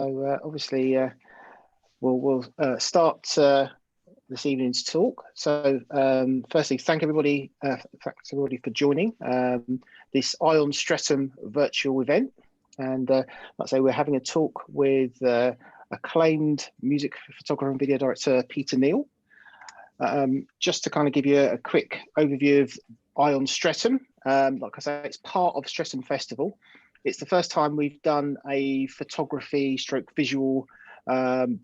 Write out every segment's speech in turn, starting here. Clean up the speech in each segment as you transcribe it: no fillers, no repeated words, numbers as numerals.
Obviously, we'll start this evening's talk. So, firstly, thanks everybody for joining this Ion Streatham virtual event. And like I say, we're having a talk with acclaimed music photographer and video director Peter Neill. Just to kind of give you a quick overview of Ion Streatham. Like I say, it's part of Streatham Festival. It's the first time we've done a photography stroke visual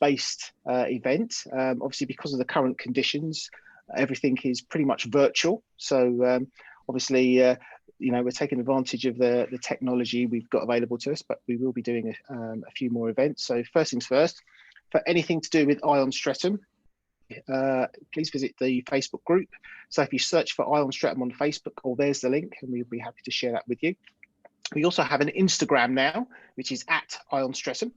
based event. Obviously, because of the current conditions, everything is pretty much virtual. So obviously, we're taking advantage of the technology we've got available to us, but we will be doing a few more events. So first things first, for anything to do with Ion Streatham, please visit the Facebook group. So if you search for Ion Streatham on Facebook, or there's the link, and we'll be happy to share that with you. We also have an Instagram now, which is at Ion Streatham,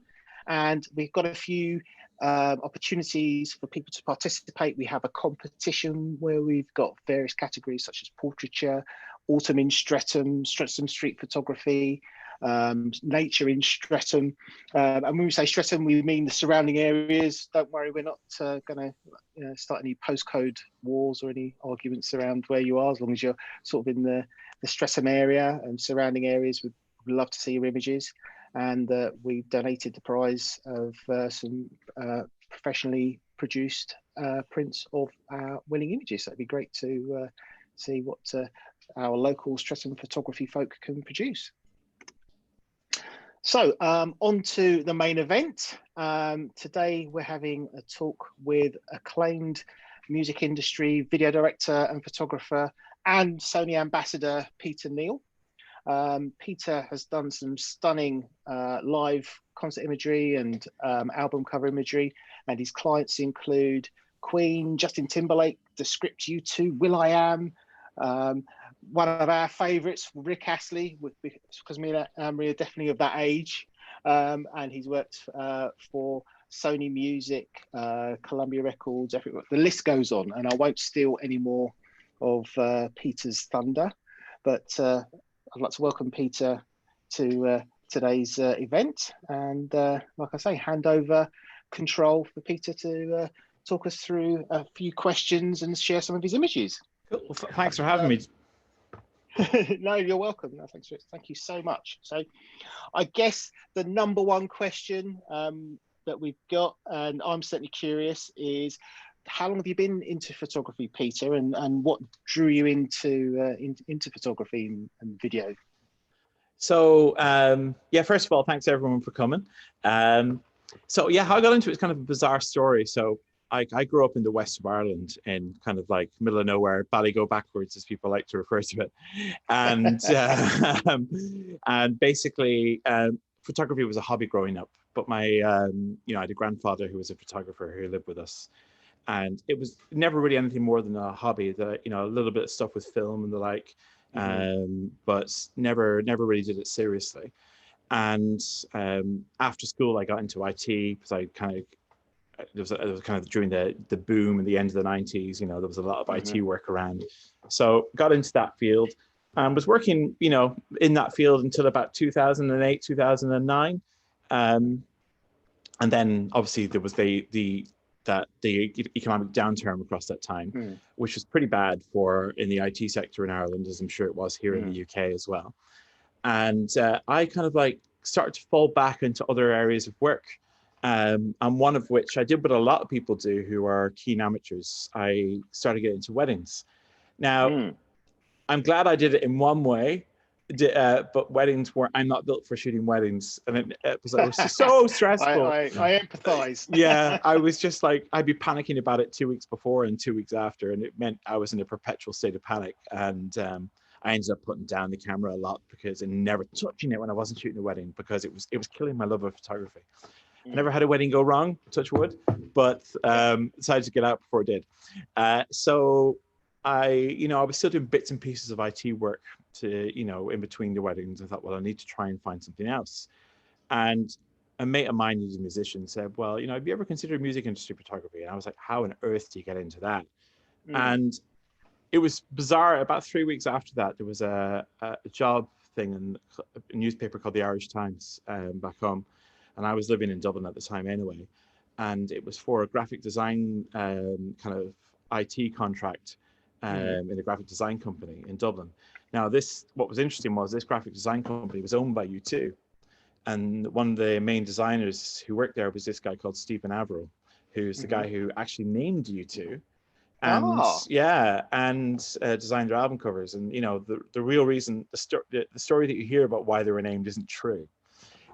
and we've got a few opportunities for people to participate. We have a competition where we've got various categories such as portraiture, autumn in Streatham, Streatham street photography, nature in Streatham. And when we say Streatham, we mean the surrounding areas. Don't worry, we're not going to start any postcode wars or any arguments around where you are, as long as you're sort of in the Streatham area and surrounding areas. We'd love to see your images. And we've donated the prize of some professionally produced prints of our winning images. So it'd be great to see what our local Streatham photography folk can produce. So on to the main event. Today we're having a talk with acclaimed music industry video director and photographer and Sony ambassador Peter Neill. Peter has done some stunning live concert imagery and album cover imagery, and his clients include Queen, Justin Timberlake, The Script, U2, will.i.am, one of our favourites, Rick Astley, because me and Maria are definitely of that age, and he's worked for Sony Music, Columbia Records, everywhere. The list goes on, and I won't steal any more of Peter's thunder, but I'd like to welcome Peter to today's event, and like I say, hand over control for Peter to talk us through a few questions and share some of his images. Cool. Well, thanks for having me. No, you're welcome. No, thanks, Rich. Thank you so much. So I guess the number one question that we've got, and I'm certainly curious, is how long have you been into photography, Peter, and what drew you into photography and video? So yeah, first of all, thanks everyone for coming. So yeah, how I got into it is kind of a bizarre story. So I grew up in the west of Ireland, in kind of like middle of nowhere, Ballygo backwards, as people like to refer to it. And and basically photography was a hobby growing up. But my I had a grandfather who was a photographer who lived with us. And it was never really anything more than a hobby. A little bit of stuff with film and the like, but never really did it seriously. And after school, I got into IT because I kind of it was kind of during the boom and the end of the 90s. There was a lot of IT work around, so got into that field and was working in that field until about 2008, 2009, and then obviously there was the economic downturn across that time, which was pretty bad in the IT sector in Ireland, as I'm sure it was here in the UK as well. And I kind of like started to fall back into other areas of work, and one of which I did what a lot of people do who are keen amateurs. I started getting into weddings. Now, I'm glad I did it in one way, but weddings I'm not built for shooting weddings, and it was just so stressful. I empathize. Yeah, I was just like, I'd be panicking about it 2 weeks before and 2 weeks after, and it meant I was in a perpetual state of panic. And I ended up putting down the camera a lot and never touching it when I wasn't shooting a wedding, because it was killing my love of photography. I never had a wedding go wrong, touch wood, but decided to get out before it did. So I was still doing bits and pieces of IT work in between the weddings. I thought, well, I need to try and find something else. And a mate of mine who's a musician said, well, have you ever considered music industry photography? And I was like, how on earth do you get into that? And it was bizarre. About 3 weeks after that, there was a job thing in a newspaper called the Irish Times back home. and I was living in Dublin at the time anyway, and it was for a graphic design kind of IT contract in a graphic design company in Dublin. Now, what was interesting was this graphic design company was owned by U2, and one of the main designers who worked there was this guy called Stephen Averill, who's the guy who actually named U2. And designed their album covers. And you know, the real reason, the story that you hear about why they were named isn't true.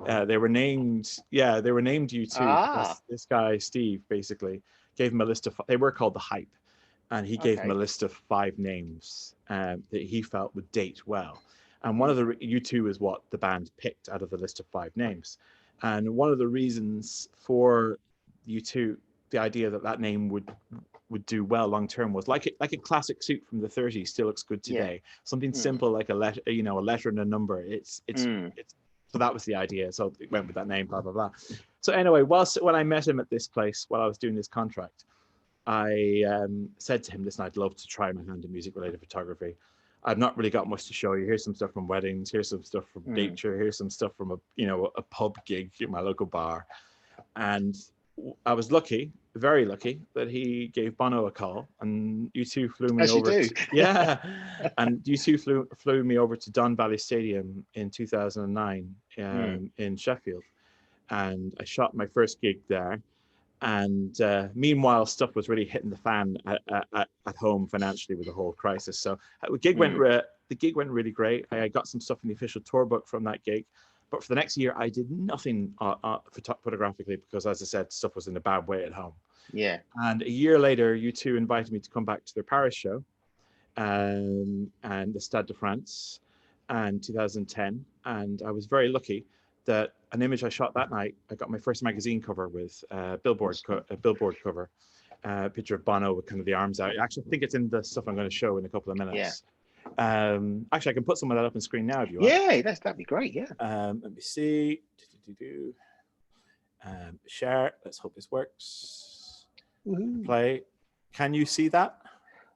They were named U2 because this guy Steve basically gave them a list of, they were called the Hype, and he gave them a list of 5 names that he felt would date well. And one of the U2 is what the band picked out of the list of 5 names. And one of the reasons for U2, the idea that name would do well long term was like a classic suit from the 30s still looks good today. Something simple like a letter, a letter and a number. It's so that was the idea. So it went with that name, blah blah blah. So anyway, when I met him at this place while I was doing this contract, I said to him, "Listen, I'd love to try my hand in music related photography. I've not really got much to show you. Here's some stuff from weddings. Here's some stuff from nature. Here's some stuff from a pub gig at my local bar." And I was lucky, very lucky, that he gave Bono a call, and U2 flew me over. And U2 flew me over to Don Valley Stadium in 2009 in Sheffield, and I shot my first gig there. And meanwhile, stuff was really hitting the fan at home financially with the whole crisis. So the gig went really great. I got some stuff in the official tour book from that gig. But for the next year, I did nothing photographically because, as I said, stuff was in a bad way at home. Yeah. And a year later, U2 invited me to come back to their Paris show and the Stade de France in 2010. And I was very lucky that an image I shot that night, I got my first magazine cover with a billboard cover, a picture of Bono with kind of the arms out. Actually, I think it's in the stuff I'm going to show in a couple of minutes. Yeah. Actually, I can put some of that up on screen now if you want. Yeah, that'd be great. Yeah. Let me see. Share. Let's hope this works. Play. Can you see that?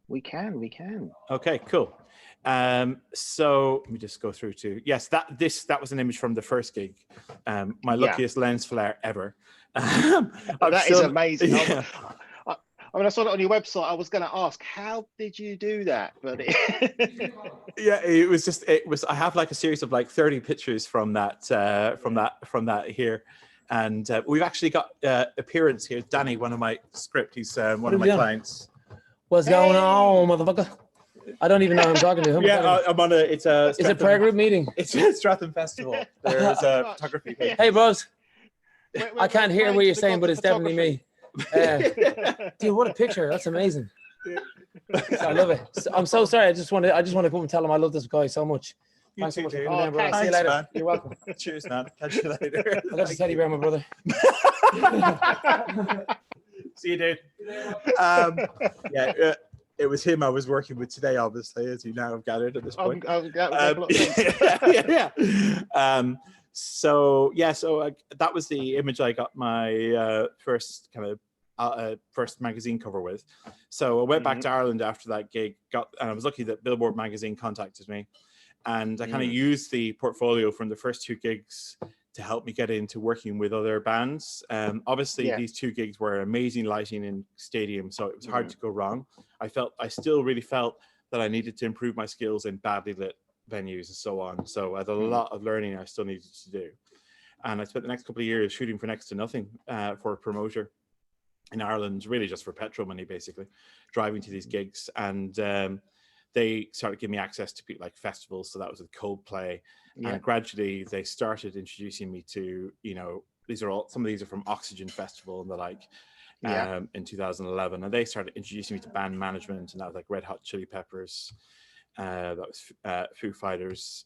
We can. Okay, cool. So let me just go through to that was an image from the first gig. My luckiest lens flare ever. That is amazing. Yeah. I saw that on your website. I was going to ask, how did you do that? But it was. I have like a series of like 30 pictures from that here, and we've actually got appearance here. Danny, one of my script. He's one of my clients. What's going on, motherfucker? I don't even know who I'm talking to. I'm on it's a prayer group meeting. It's a Streatham Festival. There's a photography page. Hey, bros. I can't hear what you're saying, but it's definitely me. Dude, what a picture! That's amazing. I love it. I'm so sorry. I just want to come and tell him I love this guy so much. Thanks so much for coming down, bro. See you later. Man. You're welcome. Cheers, man. Catch you later. I got your teddy bear, my brother. See you, dude. It was him I was working with today, obviously, as you now have gathered at this point. So that was the image I got my first kind of first magazine cover with. So I went back to Ireland after that gig, and I was lucky that Billboard magazine contacted me, and I kind of used the portfolio from the first 2 gigs to help me get into working with other bands. Obviously, these 2 gigs were amazing lighting in stadium, so it was hard to go wrong. I still really felt that I needed to improve my skills in badly lit venues and so on. So I had a lot of learning I still needed to do. And I spent the next couple of years shooting for next to nothing for a promoter in Ireland, really just for petrol money, basically, driving to these gigs. And they started giving me access to like festivals. So that was with Coldplay. And gradually they started introducing me to, some of these are from Oxygen Festival and the like in 2011. And they started introducing me to band management, and that was like Red Hot Chili Peppers. That was Foo Fighters.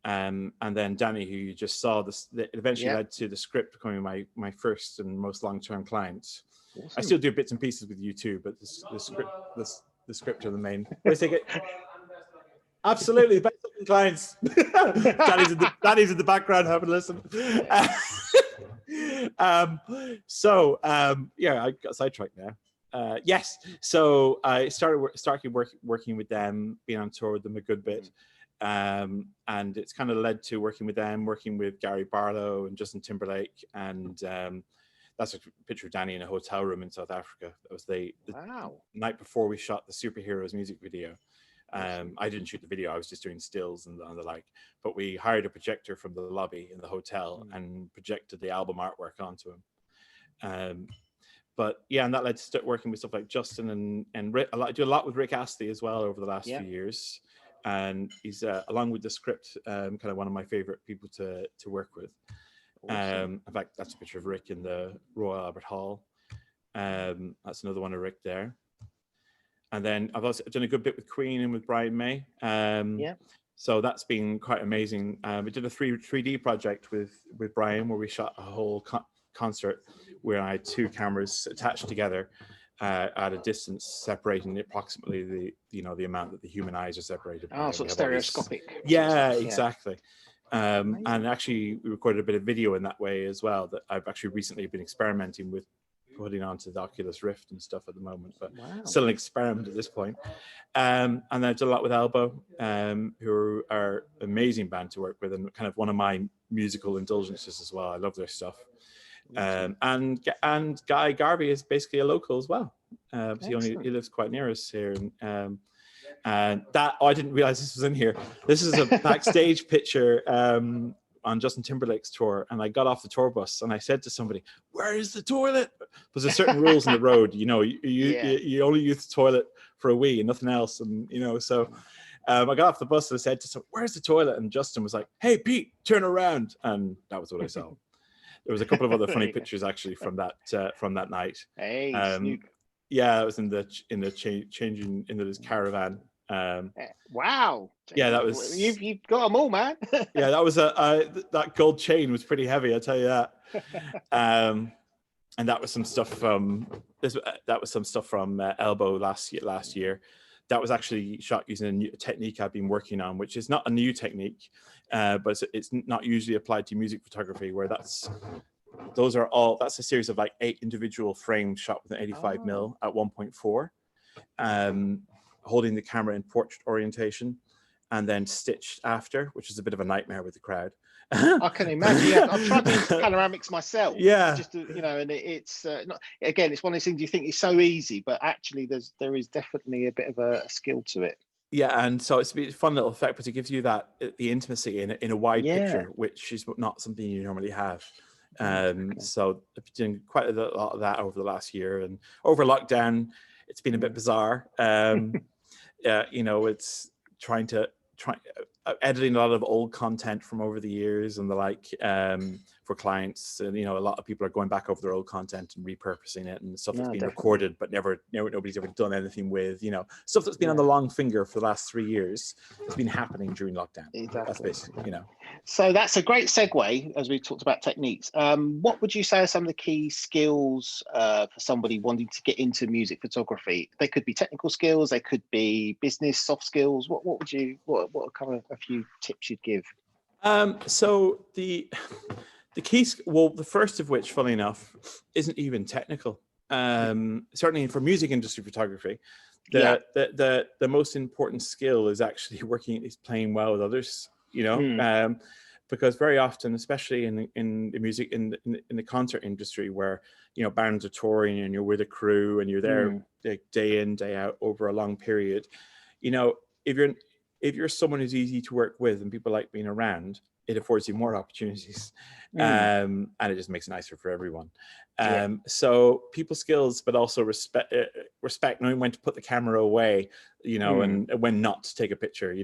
And then Danny, who you just saw, it eventually led to the script becoming my first and most long-term client. Awesome. I still do bits and pieces with U2, but the script are the main. Absolutely, best clients. Danny's in the background having a listen. I got sidetracked now. So I started working with them, being on tour with them a good bit. and it's kind of led to working with them, working with Gary Barlow and Justin Timberlake, and that's a picture of Danny in a hotel room in South Africa. That was the night before we shot the Superheroes music video. I didn't shoot the video, I was just doing stills and the like, but we hired a projector from the lobby in the hotel and projected the album artwork onto him. But yeah, and that led to working with stuff like Justin and Rick. I do a lot with Rick Astley as well over the last few years, and he's along with the script, kind of one of my favorite people to work with. Awesome. In fact, that's a picture of Rick in the Royal Albert Hall. That's another one of Rick there. And then I've also done a good bit with Queen and with Brian May. So that's been quite amazing. We did a 3D project with Brian where we shot a whole concert where I had two cameras attached together at a distance, separating approximately the amount that the human eyes are separated. Oh, sort of stereoscopic. Yeah, exactly. And actually we recorded a bit of video in that way as well that I've actually recently been experimenting with putting onto the Oculus Rift and stuff at the moment, but still an experiment at this point. And then I've done a lot with Elbow, who are an amazing band to work with and kind of one of my musical indulgences as well. I love their stuff. And Guy Garvey is basically a local as well. He lives quite near us here. And that, I didn't realize this was in here. This is a backstage picture on Justin Timberlake's tour, and I got off the tour bus and I said to somebody, "Where is the toilet?" Because there's certain rules on the road, you only use the toilet for a wee and nothing else, and so I got off the bus and I said to someone, "Where's the toilet?" And Justin was like, "Hey Pete, turn around," and that was what I saw. There was a couple of other funny pictures actually from that night. Hey, yeah, it was in the changing into this caravan. Wow. Yeah, that was. You've got them all, man. Yeah, that was that gold chain was pretty heavy, I tell you that. And that was some stuff from Elbow last year. That was actually shot using a new technique I've been working on, which is not a new technique, but it's not usually applied to music photography, where that's a series of like 8 individual frames shot with an 85mm at 1.4, holding the camera in portrait orientation and then stitched after, which is a bit of a nightmare with the crowd. I can imagine. Yeah, I've tried doing panoramics myself. Yeah, just to, and it's not, again, it's one of those things you think is so easy, but actually there is definitely a bit of a skill to it. Yeah, and so it's a fun little effect, but it gives you the intimacy in a wide picture, which is not something you normally have. So I've been doing quite a lot of that over the last year, and over lockdown, it's been a bit bizarre. It's editing a lot of old content from over the years and the like, for clients, and a lot of people are going back over their old content and repurposing it, and stuff that's been recorded but nobody's ever done anything with, stuff that's been on the long finger for the last 3 years. It's been happening during lockdown. Exactly. That's basically, So that's a great segue as we talked about techniques. What would you say are some of the key skills for somebody wanting to get into music photography? They could be technical skills, they could be business soft skills. What are kind of a few tips you'd give? So the key, the first of which, funny enough, isn't even technical. Certainly for music industry photography, the most important skill is actually playing well with others. Because very often, especially in the music in the concert industry, where bands are touring and you're with a crew and you're there day in, day out over a long period, if you're someone who's easy to work with and people like being around, it affords you more opportunities, and it just makes it nicer for everyone. So people skills, but also respect, knowing when to put the camera away, and when not to take a picture. I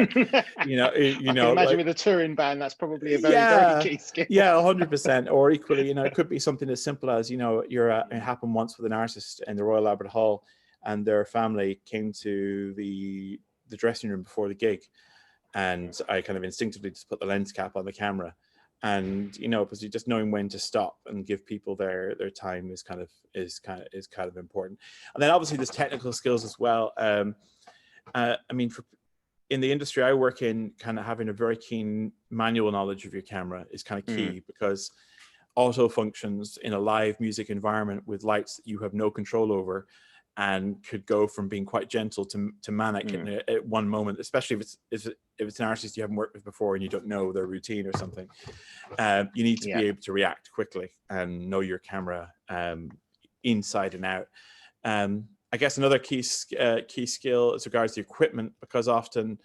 can imagine with a touring band, that's probably a very key skill. Yeah, 100%. Or equally, it could be something as simple as it happened once with an artist in the Royal Albert Hall, and their family came to the dressing room before the gig, and I kind of instinctively just put the lens cap on the camera, and because just knowing when to stop and give people their time is kind of important. And then obviously there's technical skills as well. In the industry I work in, kind of having a very keen manual knowledge of your camera is kind of key, because auto functions in a live music environment with lights that you have no control over and could go from being quite gentle to manic at one moment, especially if it's an artist you haven't worked with before and you don't know their routine or something. You need to be able to react quickly and know your camera inside and out. I guess another key skill as regards to equipment, because often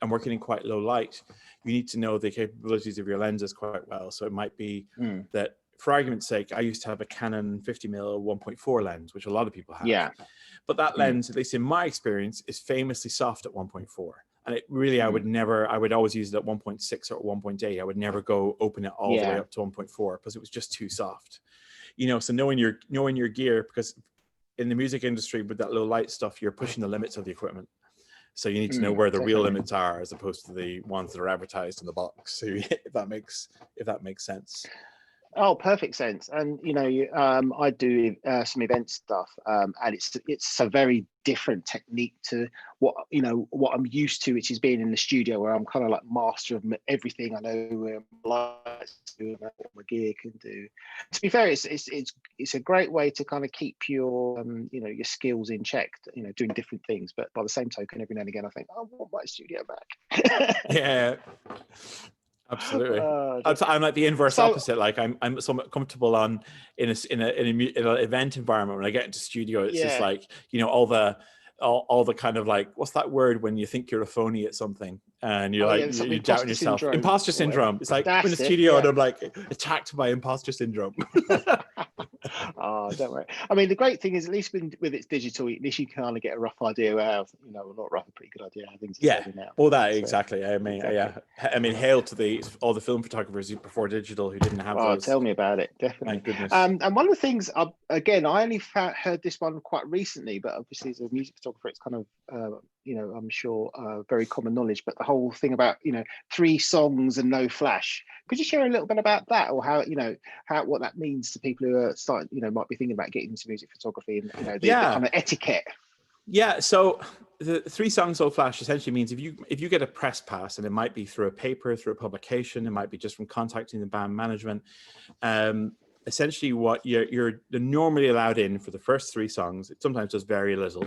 I'm working in quite low light, you need to know the capabilities of your lenses quite well. So it might be that, for argument's sake, I used to have a Canon 50mm 1.4 lens, which a lot of people have. Yeah. But that lens, at least in my experience, is famously soft at 1.4. And it really, I would always use it at 1.6 or 1.8. I would never go open it all the way up to 1.4 because it was just too soft. You know, so knowing your gear, because in the music industry with that low light stuff, you're pushing the limits of the equipment. So you need to know where the real limits are as opposed to the ones that are advertised in the box. So if that makes sense. Oh, perfect sense. And you know, I do some event stuff, and it's a very different technique to what I'm used to, which is being in the studio where I'm kind of like master of everything. I know where my lights do, what my gear can do. To be fair, it's a great way to kind of keep your your skills in check. You know, doing different things. But by the same token, every now and again, I think, I want my studio back. Yeah. Absolutely. I'm like the inverse opposite. Like I'm somewhat comfortable in an event environment. When I get into studio, it's just like, all the kind of like, what's that word when you think you're a phony at something and you're you're doubting yourself. Imposter syndrome. It's like I'm in the studio and I'm like attacked by imposter syndrome. Oh, don't worry. I mean, the great thing is, at least with its digital, at least you kind of get a rough idea how, well, not rough, a pretty good idea how things are turning out. Well, exactly. I mean, I mean, hail to all the film photographers before digital who didn't have those. Tell me about it, definitely. My goodness. And one of the things, again, I only heard this one quite recently, but obviously as a music photographer, it's kind of, I'm sure very common knowledge. But the whole thing about 3 songs and no flash. Could you share a little bit about that, or how what that means to people who are starting, might be thinking about getting into music photography and the kind of etiquette? Yeah, so the 3 songs no flash essentially means if you get a press pass, and it might be through a paper, through a publication, it might be just from contacting the band management. Essentially, what you're normally allowed in for the first 3 songs. It sometimes does vary a little,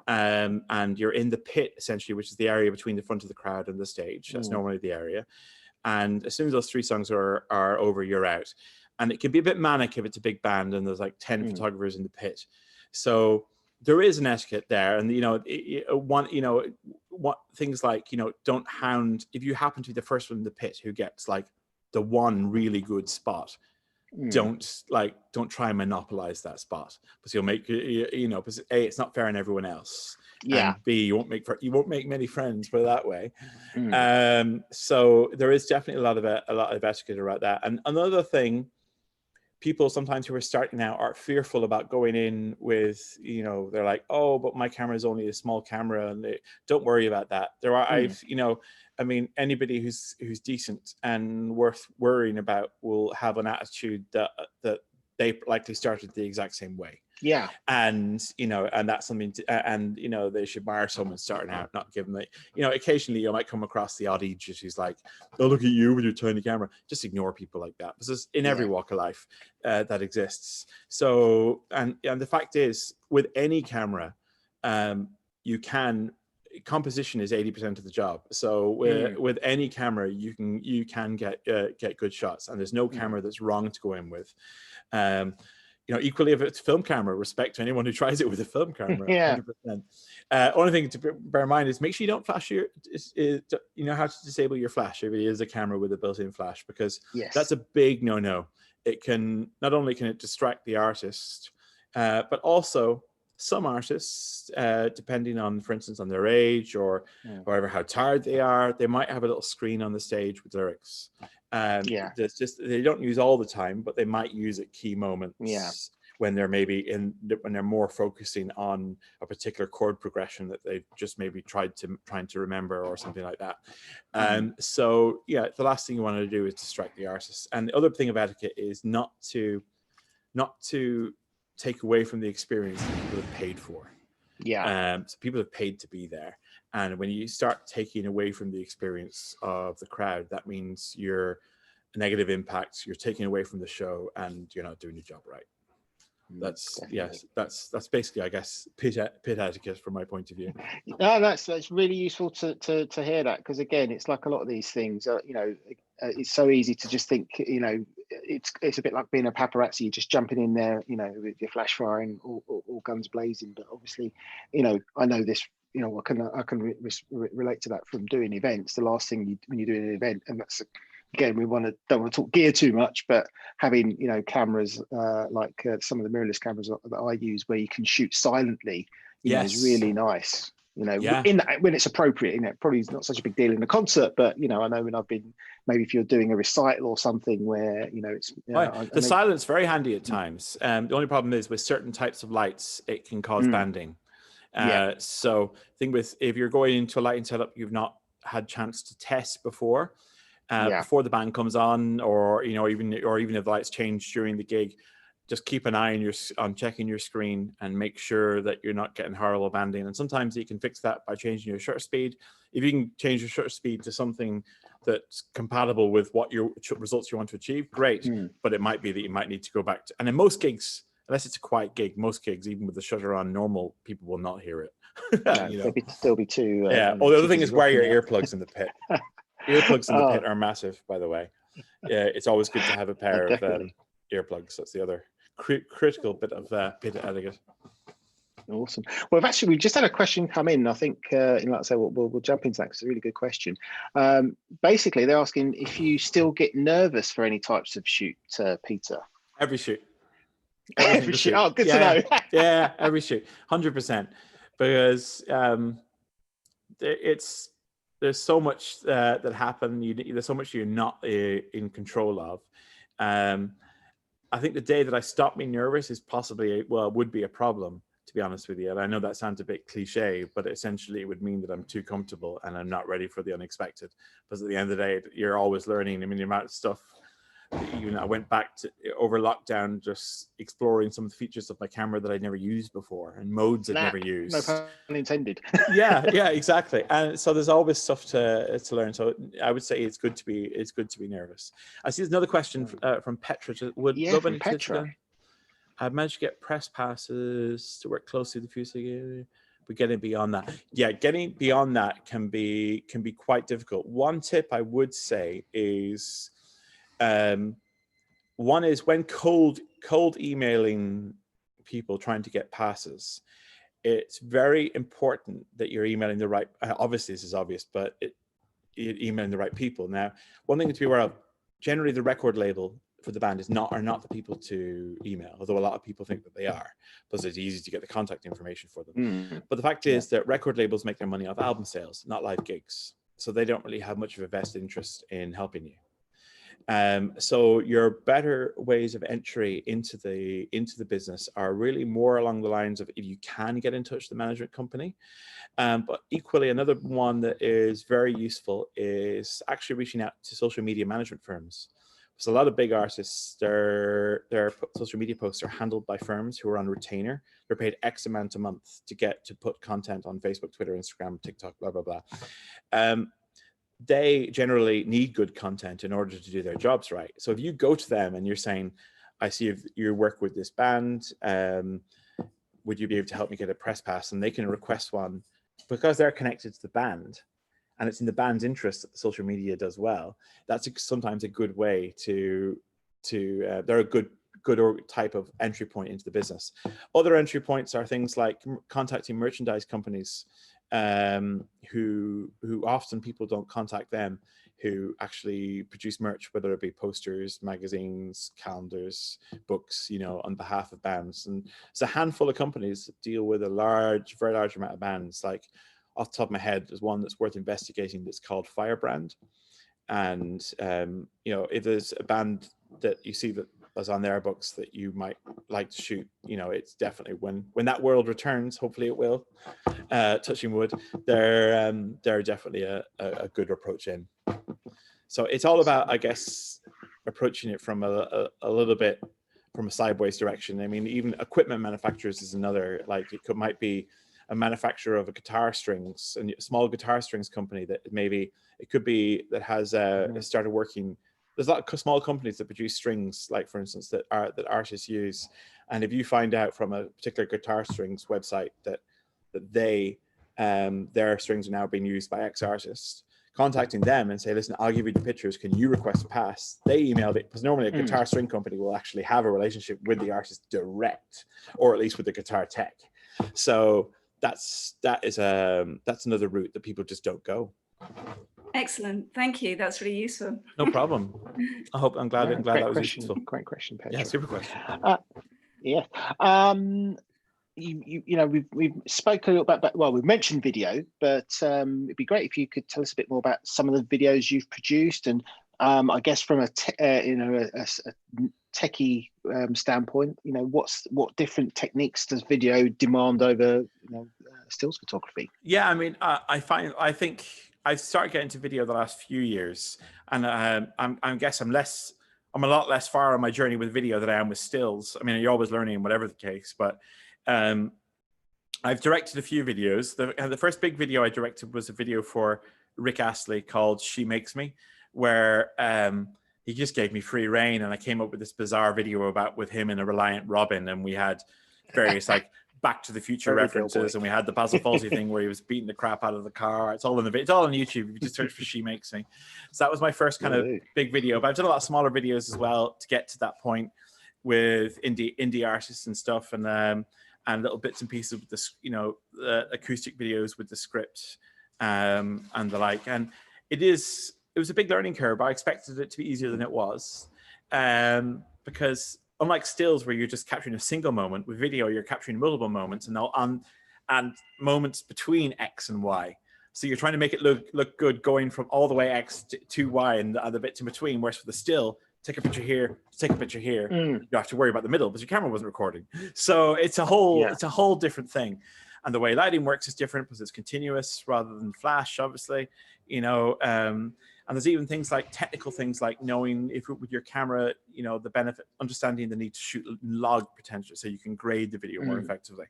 and you're in the pit essentially, which is the area between the front of the crowd and the stage. That's normally the area. And as soon as those 3 songs are over, you're out. And it can be a bit manic if it's a big band and there's like 10 photographers in the pit. So there is an etiquette there, and what things like don't hound if you happen to be the first one in the pit who gets like the one really good spot. Don't try and monopolize that spot, because you'll make because A, it's not fair on everyone else. And B, you won't make many friends, put it that way. So there is definitely a lot of etiquette around that. And another thing, people sometimes who are starting out are fearful about going in with, they're like, oh, but my camera is only a small camera, and don't worry about that. There are, I mean, anybody who's decent and worth worrying about will have an attitude that they likely started the exact same way. Yeah. And, and that's something they should admire someone starting out, not give them occasionally you might come across the odd idiot who's like, oh, look at you with your tiny camera. Just ignore people like that, because it's in every walk of life that exists. So, and the fact is, with any camera, composition is 80% of the job. So with any camera, you can get good shots, and there's no camera that's wrong to go in with. Equally, if it's a film camera, respect to anyone who tries it with a film camera. 100%. Only thing to bear in mind is make sure you don't flash you know how to disable your flash if it is a camera with a built-in flash, because that's a big no-no. It can not only distract the artist, but also some artists, depending on, for instance, on their age or however how tired they are, they might have a little screen on the stage with lyrics. They don't use all the time, but they might use at key moments when they're when they're more focusing on a particular chord progression that they've just maybe trying to remember or something like that. So the last thing you want to do is distract the artist. And the other thing of etiquette is not to take away from the experience that people have paid for. So people have paid to be there. And when you start taking away from the experience of the crowd, that means you're a negative impact, you're taking away from the show, and you're not doing your job right. That's yes, that's basically, I guess, pit etiquette from my point of view. No, that's really useful to hear that, because again, it's like a lot of these things. It's so easy to just think, it's a bit like being a paparazzi. You're just jumping in there, with your flash firing, all guns blazing. But obviously, I know this. I can relate to that from doing events. The last thing when you're doing an event, and that's again, don't want to talk gear too much, but having cameras like some of the mirrorless cameras that I use, where you can shoot silently, is really nice. In that, when it's appropriate. Probably not such a big deal in a concert, but I know when I've been, maybe if you're doing a recital or something where it's the silence very handy at times. The only problem is with certain types of lights, it can cause banding. So if you're going into a lighting setup you've not had chance to test before, before the band comes on, or even if the lights change during the gig, just keep an eye on checking your screen and make sure that you're not getting horrible banding. And sometimes you can fix that by changing your shutter speed. If you can change your shutter speed to something that's compatible with what your results you want to achieve, great. But it might be that you might need to go back to, and in most gigs, unless it's a quiet gig, most gigs, even with the shutter on normal, people will not hear it. They'll be too. Oh, the other thing is wear your earplugs in the pit. Earplugs in the pit are massive, by the way. Yeah, it's always good to have a pair of earplugs. That's the other critical bit of pit etiquette. Awesome. Well, we've just had a question come in. I think, like I say, we'll jump into that because it's a really good question. Basically, they're asking if you still get nervous for any types of shoot, Peter. Every shoot. Every shoot. Oh, good to know. Yeah, every shoot, 100%. Because there's so much that happen. There's so much you're not in control of. I think the day that I stop being nervous is possibly, would be a problem, to be honest with you. And I know that sounds a bit cliche, but essentially it would mean that I'm too comfortable and I'm not ready for the unexpected. Because at the end of the day, you're always learning. I mean, the amount of stuff, I went back to over lockdown, just exploring some of the features of my camera that I'd never used before, and modes I'd never used. No pun intended. yeah, exactly. And so there's always stuff to learn. So I would say it's good to be nervous. I see there's another question from Petra. From Petra. I've managed to get press passes to work closely with the Fusilier. But getting beyond that, getting beyond that can be quite difficult. One tip I would say is, one is when cold emailing people trying to get passes, it's very important that you're emailing the right, obviously this is obvious, but you're emailing the right people. Now, one thing to be aware of, generally the record label for the band are not the people to email, although a lot of people think that they are, because it's easy to get the contact information for them. But the fact is that record labels make their money off album sales, not live gigs. So they don't really have much of a vested interest in helping you. So your better ways of entry into the business are really more along the lines of, if you can get in touch with the management company. But equally, another one that is very useful is actually reaching out to social media management firms. So a lot of big artists, their social media posts are handled by firms who are on retainer. They're paid X amount a month to put content on Facebook, Twitter, Instagram, TikTok, blah, blah, blah. They generally need good content in order to do their jobs right. So if you go to them and you're saying, I see you work with this band, would you be able to help me get a press pass? And they can request one because they're connected to the band, and it's in the band's interest that the social media does well. That's sometimes a good way they're a good type of entry point into the business. Other entry points are things like contacting merchandise companies, who often people don't contact them, who actually produce merch, whether it be posters, magazines, calendars, books, on behalf of bands. And there's a handful of companies that deal with very large amount of bands. Like, off the top of my head, there's one that's worth investigating that's called Firebrand. And if there's a band that you see that is on their books that you might like to shoot, it's definitely when that world returns, hopefully it will, touching wood, they're definitely a good approach in. So it's all about, I guess, approaching it from a little bit from a sideways direction. I mean, even equipment manufacturers is another, like might be a manufacturer of a guitar strings, a small guitar strings company that maybe it could be that has started working there's a lot of small companies that produce strings, like for instance, that artists use. And if you find out from a particular guitar strings website that they their strings are now being used by X artists, contacting them and say, listen, I'll give you the pictures. Can you request a pass? They emailed it, because normally a guitar string company will actually have a relationship with the artist direct, or at least with the guitar tech. So that's another route that people just don't go. Excellent, thank you. That's really useful. No problem. I'm glad that was useful. Great question, Petra. Yeah, super question. Yeah. You know, we've spoken a little about, well, we've mentioned video, but it'd be great if you could tell us a bit more about some of the videos you've produced, and I guess from a techie standpoint, you know, what different techniques does video demand over, you know, stills photography? Yeah, I mean, I think I've started getting into video the last few years, and I guess I'm a lot less far on my journey with video than I am with stills. I mean, you're always learning, whatever the case, but I've directed a few videos. The first big video I directed was a video for Rick Astley called She Makes Me, where he just gave me free rein, and I came up with this bizarre video with him in a Reliant Robin, and we had various like Back to the Future references, and we had the Basil Fawlty thing where he was beating the crap out of the car. It's all it's all on YouTube. If you just search for She Makes Me. So that was my first kind of big video, but I've done a lot of smaller videos as well to get to that point with indie artists and stuff, and little bits and pieces with the, you know, acoustic videos with the script and the like. And it was a big learning curve. I expected it to be easier than it was, because unlike stills where you're just capturing a single moment, with video you're capturing multiple moments and moments between X and Y. So you're trying to make it look good going from all the way X to Y and the bits in between. Whereas for the still, take a picture here, take a picture here. You have to worry about the middle because your camera wasn't recording. So it's a whole different thing. And the way lighting works is different because it's continuous rather than flash, obviously, you know. And there's even things like technical things like knowing if with your camera, you know, the benefit, understanding the need to shoot log potential so you can grade the video more effectively.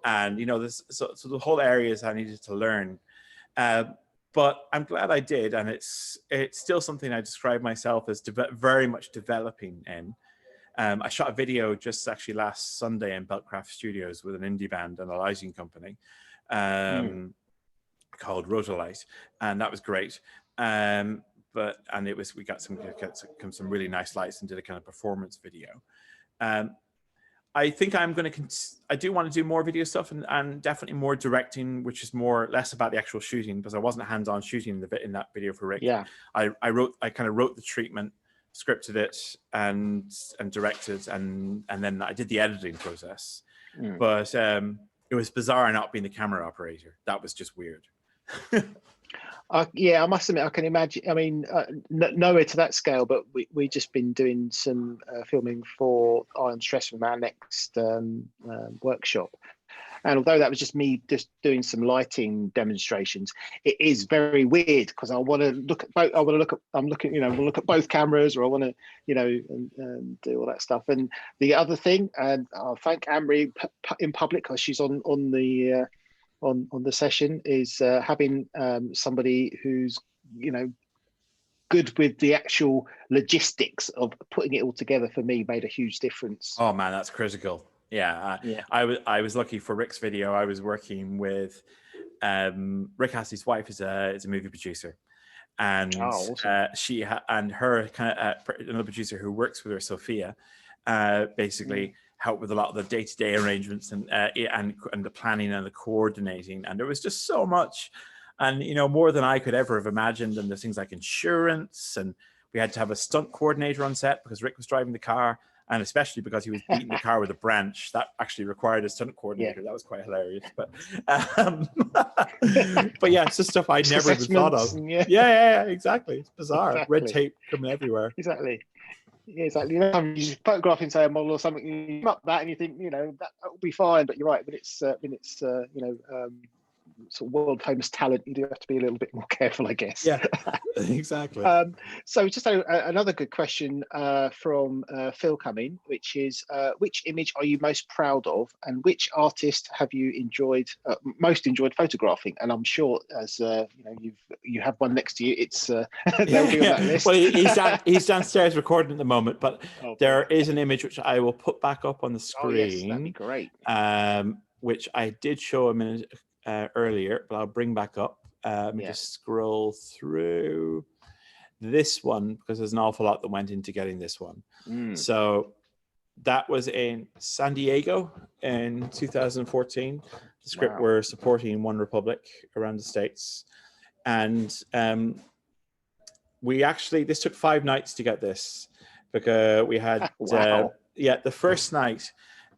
And, you know, so the whole areas I needed to learn. But I'm glad I did, and it's still something I describe myself as very much developing in. I shot a video just actually last Sunday in Beltcraft Studios with an indie band and a lighting company called Rotolight, and that was great. We got some really nice lights and did a kind of performance video. I think I'm going to, I do want to do more video stuff and definitely more directing, which is less about the actual shooting, because I wasn't hands-on shooting in that video for Rick. Yeah. I kind of wrote the treatment, scripted it and directed, and then I did the editing process. But it was bizarre not being the camera operator. That was just weird. Yeah, I must admit, I can imagine. I mean, nowhere to that scale, but we just been doing some filming for Iron Stress from our next workshop. And although that was just me just doing some lighting demonstrations, it is very weird because I want to look at both. We'll look at both cameras, or I want to, you know, and do all that stuff. And the other thing, and I'll thank Amory in public because she's on the session, is having somebody who's, you know, good with the actual logistics of putting it all together for me made a huge difference. Oh man, that's critical. Yeah. I was lucky for Rick's video. I was working with Rick Astley's wife is a movie producer, and awesome. She and her kind of another producer who works with her, Sophia, basically help with a lot of the day-to-day arrangements and the planning and the coordinating. And there was just so much, and, you know, more than I could ever have imagined. And there's things like insurance, and we had to have a stunt coordinator on set because Rick was driving the car, and especially because he was beating the car with a branch, that actually required a stunt coordinator. That was quite hilarious. But but yeah, it's just stuff I never even thought of. Yeah, exactly. It's bizarre. Exactly. Red tape coming everywhere. Exactly. Yeah, exactly. You know, you just photographing, say, a model or something, you come up that and you think, you know, that will be fine. But you're right, but it's you know, sort of world famous talent, you do have to be a little bit more careful, I guess. Yeah, exactly. So just another good question from Phil coming, which is, which image are you most proud of, and which artist have you most enjoyed photographing? And I'm sure, as you have one next to you, it's they'll be on that list. Well, he's downstairs recording at the moment, but there is an image which I will put back up on the screen. Oh yes, that'd be great. Which I did show a minute earlier, but I'll bring back up. Let me just scroll through this one, because there's an awful lot that went into getting this one. So that was in San Diego in 2014. The script were supporting One Republic around the States. And this took 5 nights to get this, because we had, the first night,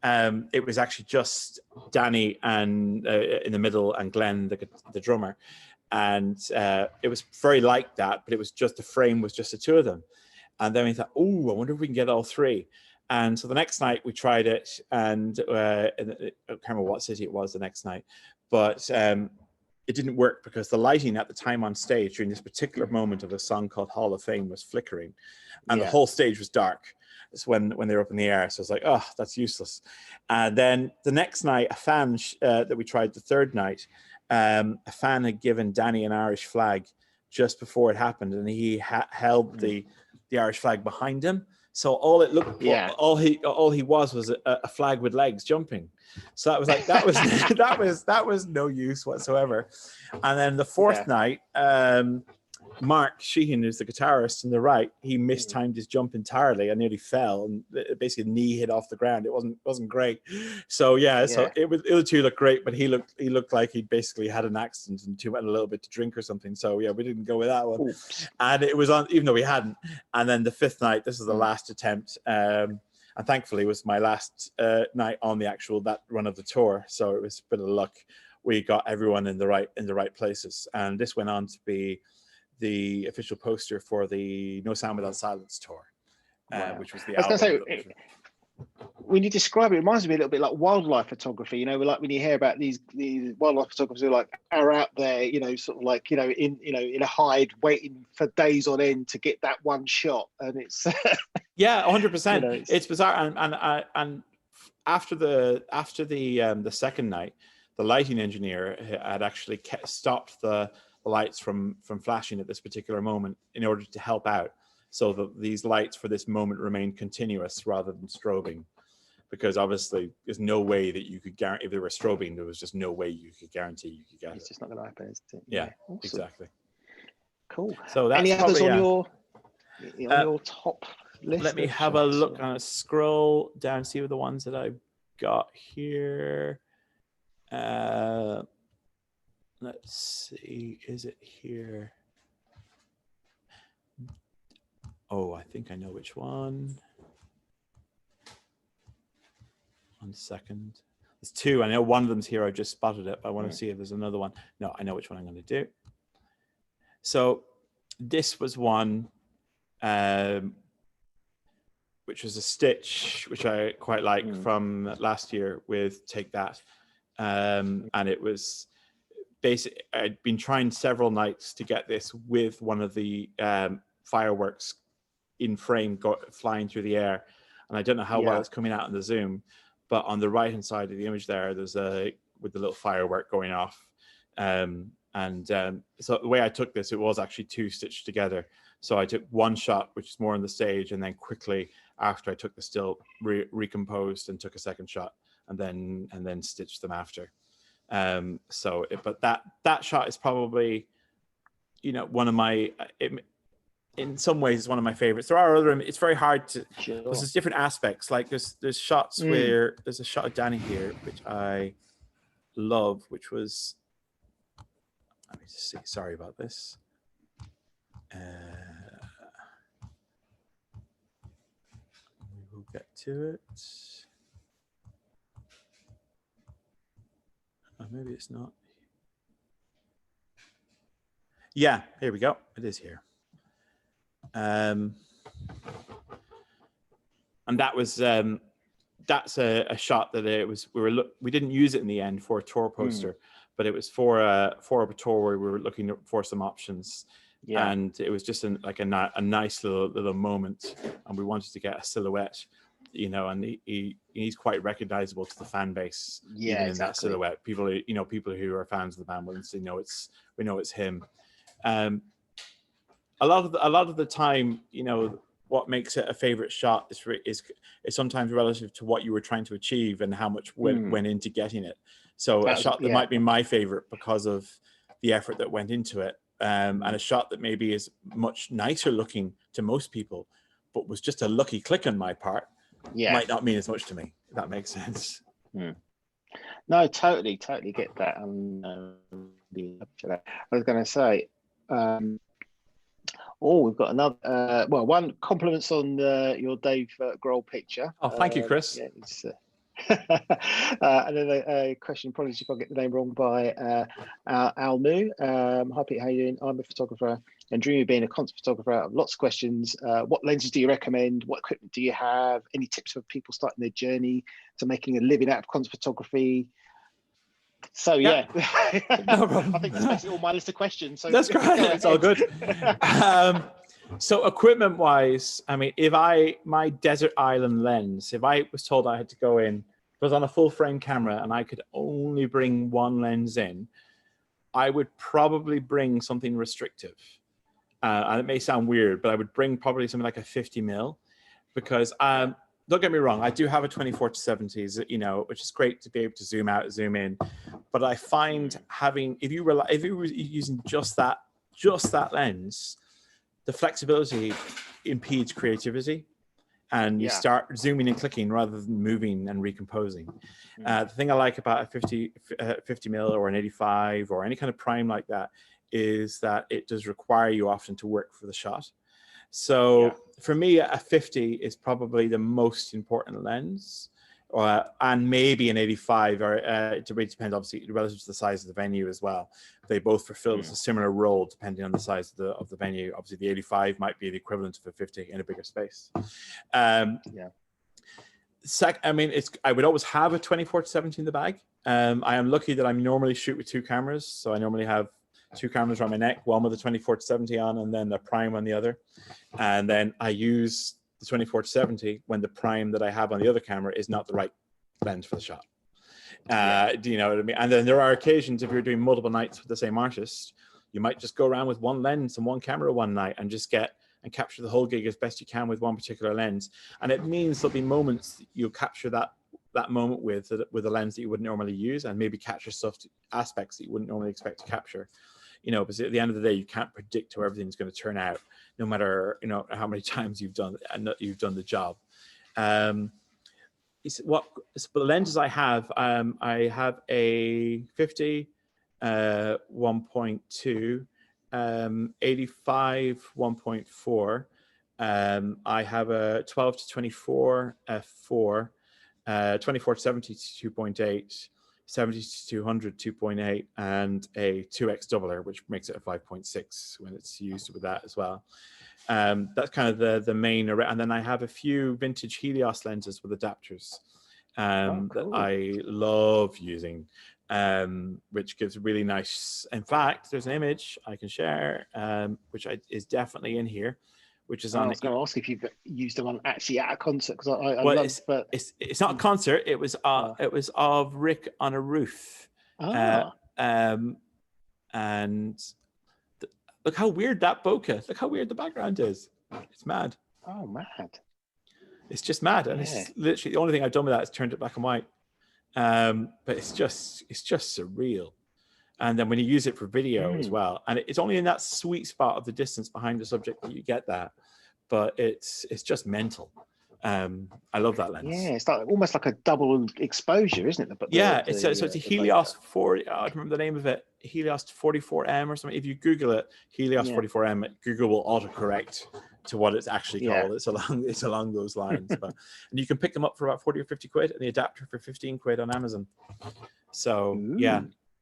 it was actually just Danny and in the middle, and Glenn, the drummer. And it was very like that, but it was just, the frame was just the two of them. And then we thought, oh, I wonder if we can get all 3. And so the next night we tried it, and I can't remember what city it was the next night, but it didn't work because the lighting at the time on stage during this particular moment of a song called Hall of Fame was flickering, and the whole stage was dark. It's when they were up in the air. So I was like, oh, that's useless. And then the next night, a fan that we tried the third night, a fan had given Danny an Irish flag just before it happened, and he held the Irish flag behind him. So all it looked, all he was a flag with legs jumping. So that was like, that was no use whatsoever. And then the fourth night, Mark Sheehan, who's the guitarist on the right, he mistimed his jump entirely and nearly fell, and basically knee hit off the ground. It wasn't great. So so the other two looked great, but he looked like he'd basically had an accident and went a little bit to drink or something. So we didn't go with that one. Oops. And it was on, even though we hadn't. And then the fifth night, this is the last attempt. And thankfully it was my last night on that run of the tour. So it was a bit of luck. We got everyone in the right places, and this went on to be the official poster for the No Sound Without Silence tour, which was the album. Say, when you describe it, it reminds me a little bit like wildlife photography. Like when you hear about these wildlife photographers who are out there, sort of like in a hide waiting for days on end to get that one shot, and it's 100%. It's bizarre, and after the second night, the lighting engineer had actually stopped the lights from flashing at this particular moment in order to help out, so that these lights for this moment remain continuous rather than strobing, because obviously there's no way that you could guarantee, if they were strobing, there was just no way you could guarantee you could get it's just not going to happen, is it? Yeah, awesome. Exactly. Cool. So that's any others on your top list? Let me have a look and scroll down, see what the ones that I've got here. Let's see, is it here? Oh, I think I know which one. 1 second. There's 2. I know one of them's here. I just spotted it. But I want to see if there's another one. No, I know which one I'm going to do. So this was one, which was a stitch, which I quite like from last year with Take That. And it was basically, I'd been trying several nights to get this with one of the fireworks in frame flying through the air, and I don't know how well it's coming out in the zoom, but on the right hand side of the image there's with the little firework going off, so the way I took this, it was actually 2 stitched together. So I took one shot, which is more on the stage, and then quickly after I took the still recomposed and took a second shot, and then stitched them after. But that shot is probably, one of my, in some ways it's one of my favorites. There are other, it's very hard to, because there's different aspects. Like there's shots where there's a shot of Danny here, which I love, which was, let me just see, sorry about this. We will get to it. Oh, maybe it's not. Yeah, here we go. It is here. And that was that's a shot that it was. We didn't use it in the end for a tour poster, but it was for a tour where we were looking for some options. Yeah. And it was just like a nice little moment, and we wanted to get a silhouette, you know, and he's quite recognizable to the fan base, even in that silhouette. People who are fans of the band will know we know it's him. A lot of the time, you know, what makes it a favorite shot is sometimes relative to what you were trying to achieve and how much went into getting it. So a shot that might be my favorite because of the effort that went into it. And a shot that maybe is much nicer looking to most people, but was just a lucky click on my part, might not mean as much to me. If that makes sense. No, totally get that. I was going to say, we've got another. One, compliments on your Dave Grohl picture. Oh, thank you, Chris. Yeah, it's, and then a question, apologies if I get the name wrong, by Almu. Hi Pete, how you doing? I'm a photographer and dream of being a concert photographer. I have lots of questions. What lenses do you recommend? What equipment do you have? Any tips for people starting their journey to making a living out of concert photography? So no problem. I think that's basically all my list of questions. So that's great. It's all good. So equipment wise, I mean, my desert island lens, if I was told I had to go in, was on a full frame camera and I could only bring one lens in, I would probably bring something restrictive. And it may sound weird, but I would bring probably something like a 50mm, because don't get me wrong, I do have a 24-70, you know, which is great to be able to zoom out, zoom in. But I find if you were using just that lens, the flexibility impedes creativity, and you start zooming and clicking rather than moving and recomposing. The thing I like about a 50mm or an 85 or any kind of prime like that is that it does require you often to work for the shot. So for me, a 50 is probably the most important lens, and maybe an 85, or it really depends, obviously, relative to the size of the venue as well. They both fulfill a similar role depending on the size of the venue. Obviously, the 85 might be the equivalent of a 50 in a bigger space. I mean, I would always have a 24-70 in the bag. I am lucky that I normally shoot with two cameras, so I normally have two cameras around my neck, one with a 24-70 on, and then the prime on the other. And then I use the 24-70 when the prime that I have on the other camera is not the right lens for the shot. Do you know what I mean? And then there are occasions, if you're doing multiple nights with the same artist, you might just go around with one lens and one camera one night and just capture the whole gig as best you can with one particular lens. And it means there'll be moments that you'll capture that moment with a lens that you wouldn't normally use, and maybe capture aspects that you wouldn't normally expect to capture. You know, because at the end of the day, you can't predict how everything's going to turn out, no matter, you know, how many times you've done the job. But the lenses I have a 50, 1.2, 85, 1.4. I have a 12-24 f4, 24-70 2.8. 70-200 2.8, and a 2x doubler, which makes it a 5.6 when it's used with that as well. That's kind of the main array. And then I have a few vintage Helios lenses with adapters that I love using, which gives really nice. In fact, there's an image I can share, which is definitely in here, which is on. I was going to ask if you've used them actually at a concert, because it's not a concert. It was of Rick on a roof. And look how weird that bokeh. Look how weird the background is. It's mad. Oh, mad! It's just mad, and it's literally the only thing I've done with that is turned it black and white. But it's just surreal. And then when you use it for video as well, and it's only in that sweet spot of the distance behind the subject that you get that, but it's just mental. I love that lens. Yeah, it's like almost like a double exposure, isn't it? It's a Helios 40. I don't remember the name of it. Helios 44M or something. If you Google it, Helios 44M, Google will autocorrect to what it's actually called. It's along those lines. And you can pick them up for about 40 or 50 quid, and the adapter for 15 quid on Amazon. So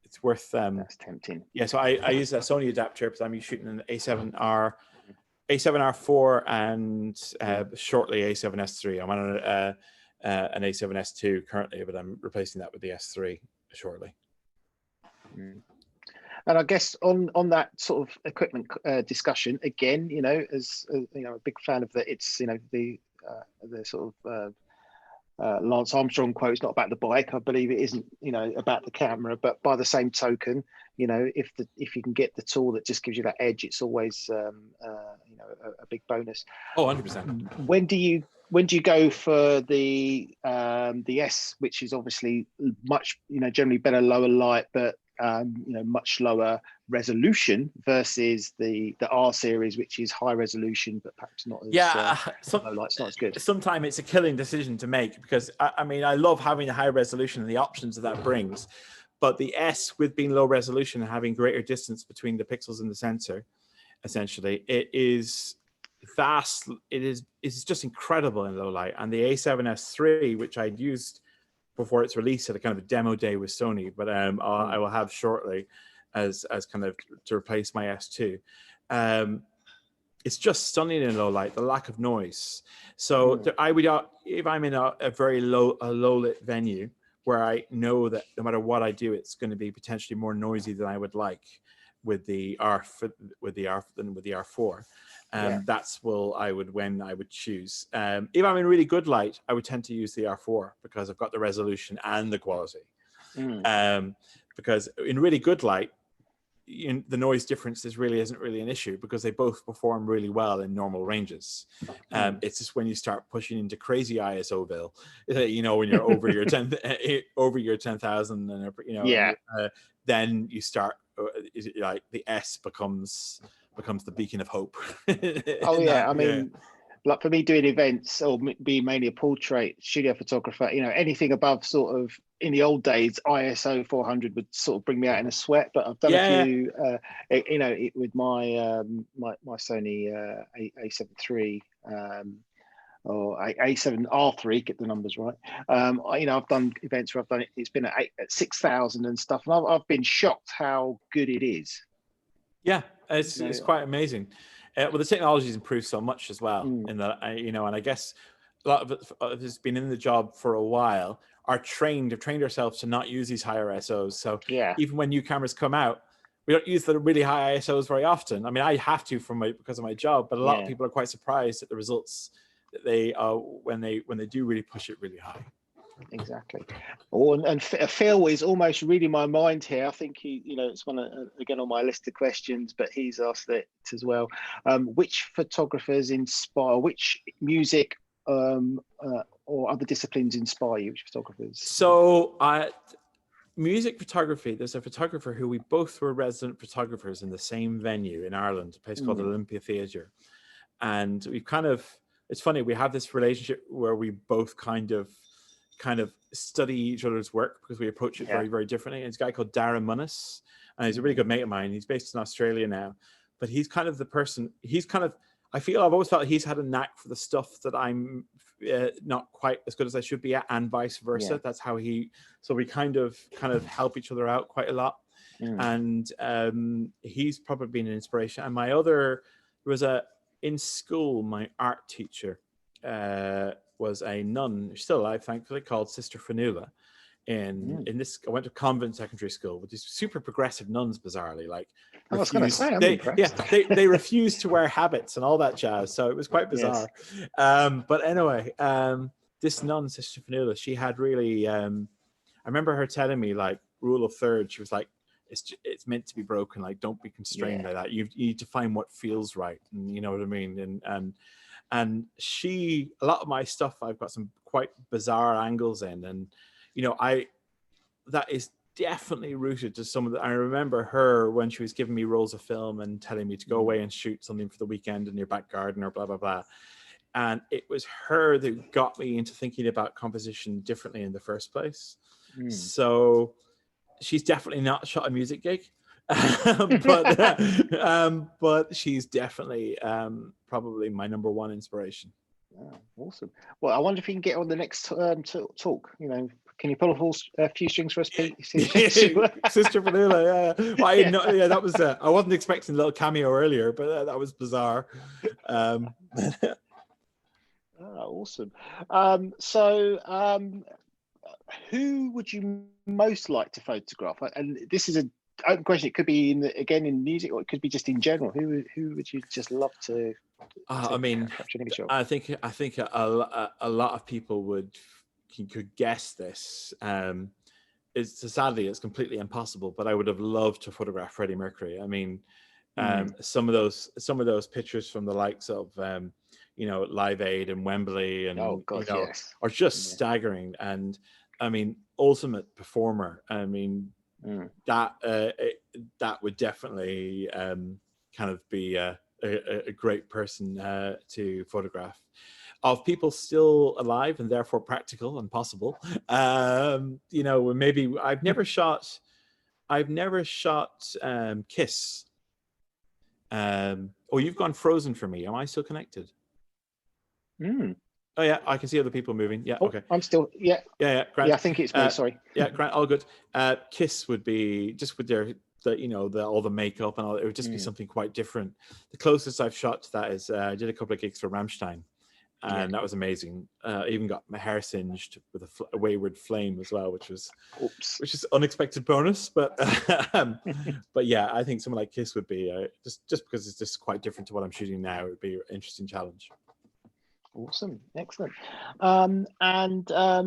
it's worth. That's tempting. Yeah, so I use a Sony adapter because I'm shooting an A7R. A7R4 and shortly A7S3. I'm on an A7S2 currently, but I'm replacing that with the S3 shortly. And I guess on that sort of equipment discussion, again, you know, as you know, a big fan of it's, you know, the sort of Lance Armstrong quote, it's not about the bike. I believe it isn't, you know, about the camera, but by the same token, you know, if you can get the tool that just gives you that edge, it's always you know, a big bonus. Oh, 100%. When do you go for the S, which is obviously much, you know, generally better lower light, but you know, much lower resolution versus the R series, which is high resolution but perhaps not as low light, it's not as good. Sometimes it's a killing decision to make, because I mean, I love having the high resolution and the options that brings, but the S, with being low resolution and having greater distance between the pixels in the sensor, essentially, it is vast. It's just incredible in low light. And the A7S III, which I'd used before its release at a kind of a demo day with Sony, but I will have shortly as kind of to replace my S2. It's just stunning in low light, the lack of noise. So I would, if I'm in a very low lit venue where I know that no matter what I do, it's going to be potentially more noisy than I would like with the R4. That's when I would choose. If I'm in really good light, I would tend to use the R4 because I've got the resolution and the quality. Because in really good light, the noise difference isn't really an issue because they both perform really well in normal ranges. It's just when you start pushing into crazy ISOville, you know, when you're over your 10,000 and you know, then you start like the S becomes the beacon of hope. I mean, like for me doing events or being mainly a portrait studio photographer, you know, anything above sort of, in the old days, ISO 400 would sort of bring me out in a sweat, but I've done a few, you know, with my my Sony A7 III or A7 R3, get the numbers right. You know, I've done events where I've done it, it's been at 6,000 and stuff, and I've been shocked how good it is. Yeah, it's quite amazing. Well, the technology's improved so much as well, in that, you know, and I guess a lot of it has been in the job for a while, have trained ourselves to not use these higher ISOs. So even when new cameras come out, we don't use the really high ISOs very often. I mean, I have to because of my job, but a lot of people are quite surprised at the results that they when they do really push it really high. Exactly. And Phil is almost reading my mind here. I think you know, it's one again on my list of questions, but he's asked it as well. Which photographers inspire? Which music or other disciplines inspire you? Which photographers? So, music photography. There's a photographer who we both were resident photographers in the same venue in Ireland, a place called Olympia Theatre, and we've kind of. It's funny. We have this relationship where we both kind of study each other's work because we approach it very, very differently. And it's a guy called Darren Munnis, and he's a really good mate of mine. He's based in Australia now, but he's kind of the person. I feel I've always felt he's had a knack for the stuff that I'm not quite as good as I should be at, and vice versa. That's how so we kind of help each other out quite a lot. And he's probably been an inspiration. And in school, my art teacher was a nun, still alive, thankfully, called Sister Fanula. In this, I went to convent secondary school with these super progressive nuns, bizarrely. Like, I was going to say, I'm impressed. They refused to wear habits and all that jazz, so it was quite bizarre. But anyway, this nun, Sister Fanula, she had really. I remember her telling me, like, rule of third. She was like, "It's meant to be broken. Like, don't be constrained by that. You need to find what feels right." And you know what I mean? And a lot of my stuff, I've got some quite bizarre angles in, and you know, that is definitely rooted to some of the. I remember her when she was giving me rolls of film and telling me to go away and shoot something for the weekend in your back garden or blah blah blah, and it was her that got me into thinking about composition differently in the first place. So she's definitely not shot a music gig. but she's definitely probably my number one inspiration. Oh, awesome. Well, I wonder if you can get on the next talk. You know, can you pull a few strings for us, Pete? Sister Vanilla, yeah. Well, that was. I wasn't expecting a little cameo earlier, but that was bizarre. Awesome. Who would you most like to photograph? And this is a open question. It could be again in music, or it could be just in general. Who would you just love to I mean, capture an image of? I think a lot of people could guess this. Sadly it's completely impossible, but I would have loved to photograph Freddie Mercury. I mean, some of those pictures from the likes of Live Aid and Wembley and yes, are just staggering. And I mean, ultimate performer. I mean, that would definitely kind of be a great person to photograph. Of people still alive and therefore practical and possible. Maybe I've never shot Kiss. You've gone frozen for me. Am I still connected? Oh yeah, I can see other people moving. Yeah, okay. I'm still, yeah. Grant. Yeah, I think it's me, sorry. Yeah, Grant, all good. Kiss would be just with their all the makeup and all, it would just be something quite different. The closest I've shot to that is I did a couple of gigs for Rammstein. And that was amazing. I even got my hair singed with a wayward flame as well, which is unexpected bonus. But but yeah, I think someone like Kiss would be just because it's just quite different to what I'm shooting now. It would be an interesting challenge. Awesome, excellent. Again, a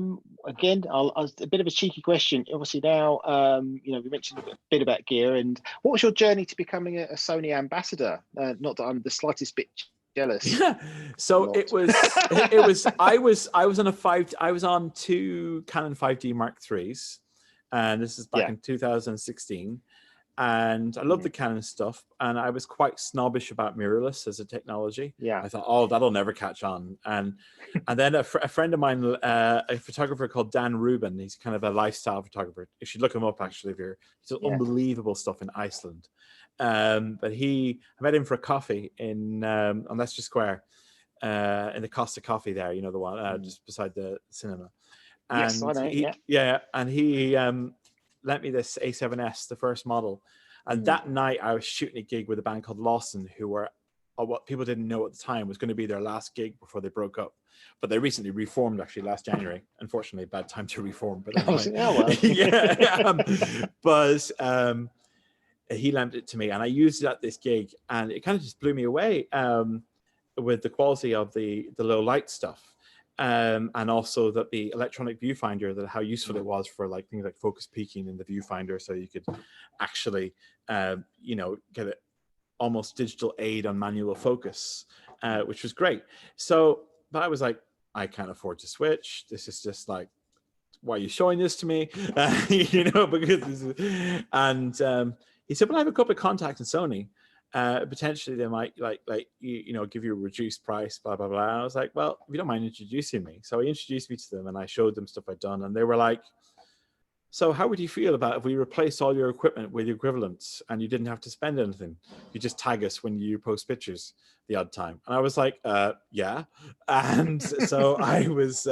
bit of a cheeky question. Obviously now, we mentioned a bit about gear. And what was your journey to becoming a Sony ambassador? Not that I'm the slightest bit jealous. Yeah. So it was I was on two Canon 5D Mark IIIs, and this is back in 2016. And I love the Canon stuff, and I was quite snobbish about mirrorless as a technology. Yeah, I thought, oh, that'll never catch on. And then a friend of mine, a photographer called Dan Rubin, he's kind of a lifestyle photographer. You should look him up actually. He's unbelievable stuff in Iceland. But I met him for a coffee on Leicester Square, in the Costa Coffee there, the one just beside the cinema. And yes, I know. And he lent me this A7S, the first model. And that night I was shooting a gig with a band called Lawson, who were what people didn't know at the time was going to be their last gig before they broke up. But they recently reformed actually last January. Unfortunately, bad time to reform. But anyway. But he lent it to me and I used it at this gig, and it kind of just blew me away with the quality of the low light stuff. And also that the electronic viewfinder, how useful it was for like things like focus peaking in the viewfinder, so you could actually get it almost digital aid on manual focus, which was great. But I was like, I can't afford to switch. This is just like, why are you showing this to me? Because he said, well, I have a couple of contacts in Sony. Potentially they might give you a reduced price, blah, blah, blah. And I was like, well, if you don't mind introducing me. So he introduced me to them and I showed them stuff I'd done. And they were like, so how would you feel about if we replaced all your equipment with equivalents and you didn't have to spend anything? You just tag us when you post pictures the odd time. And I was like, yeah. And so I was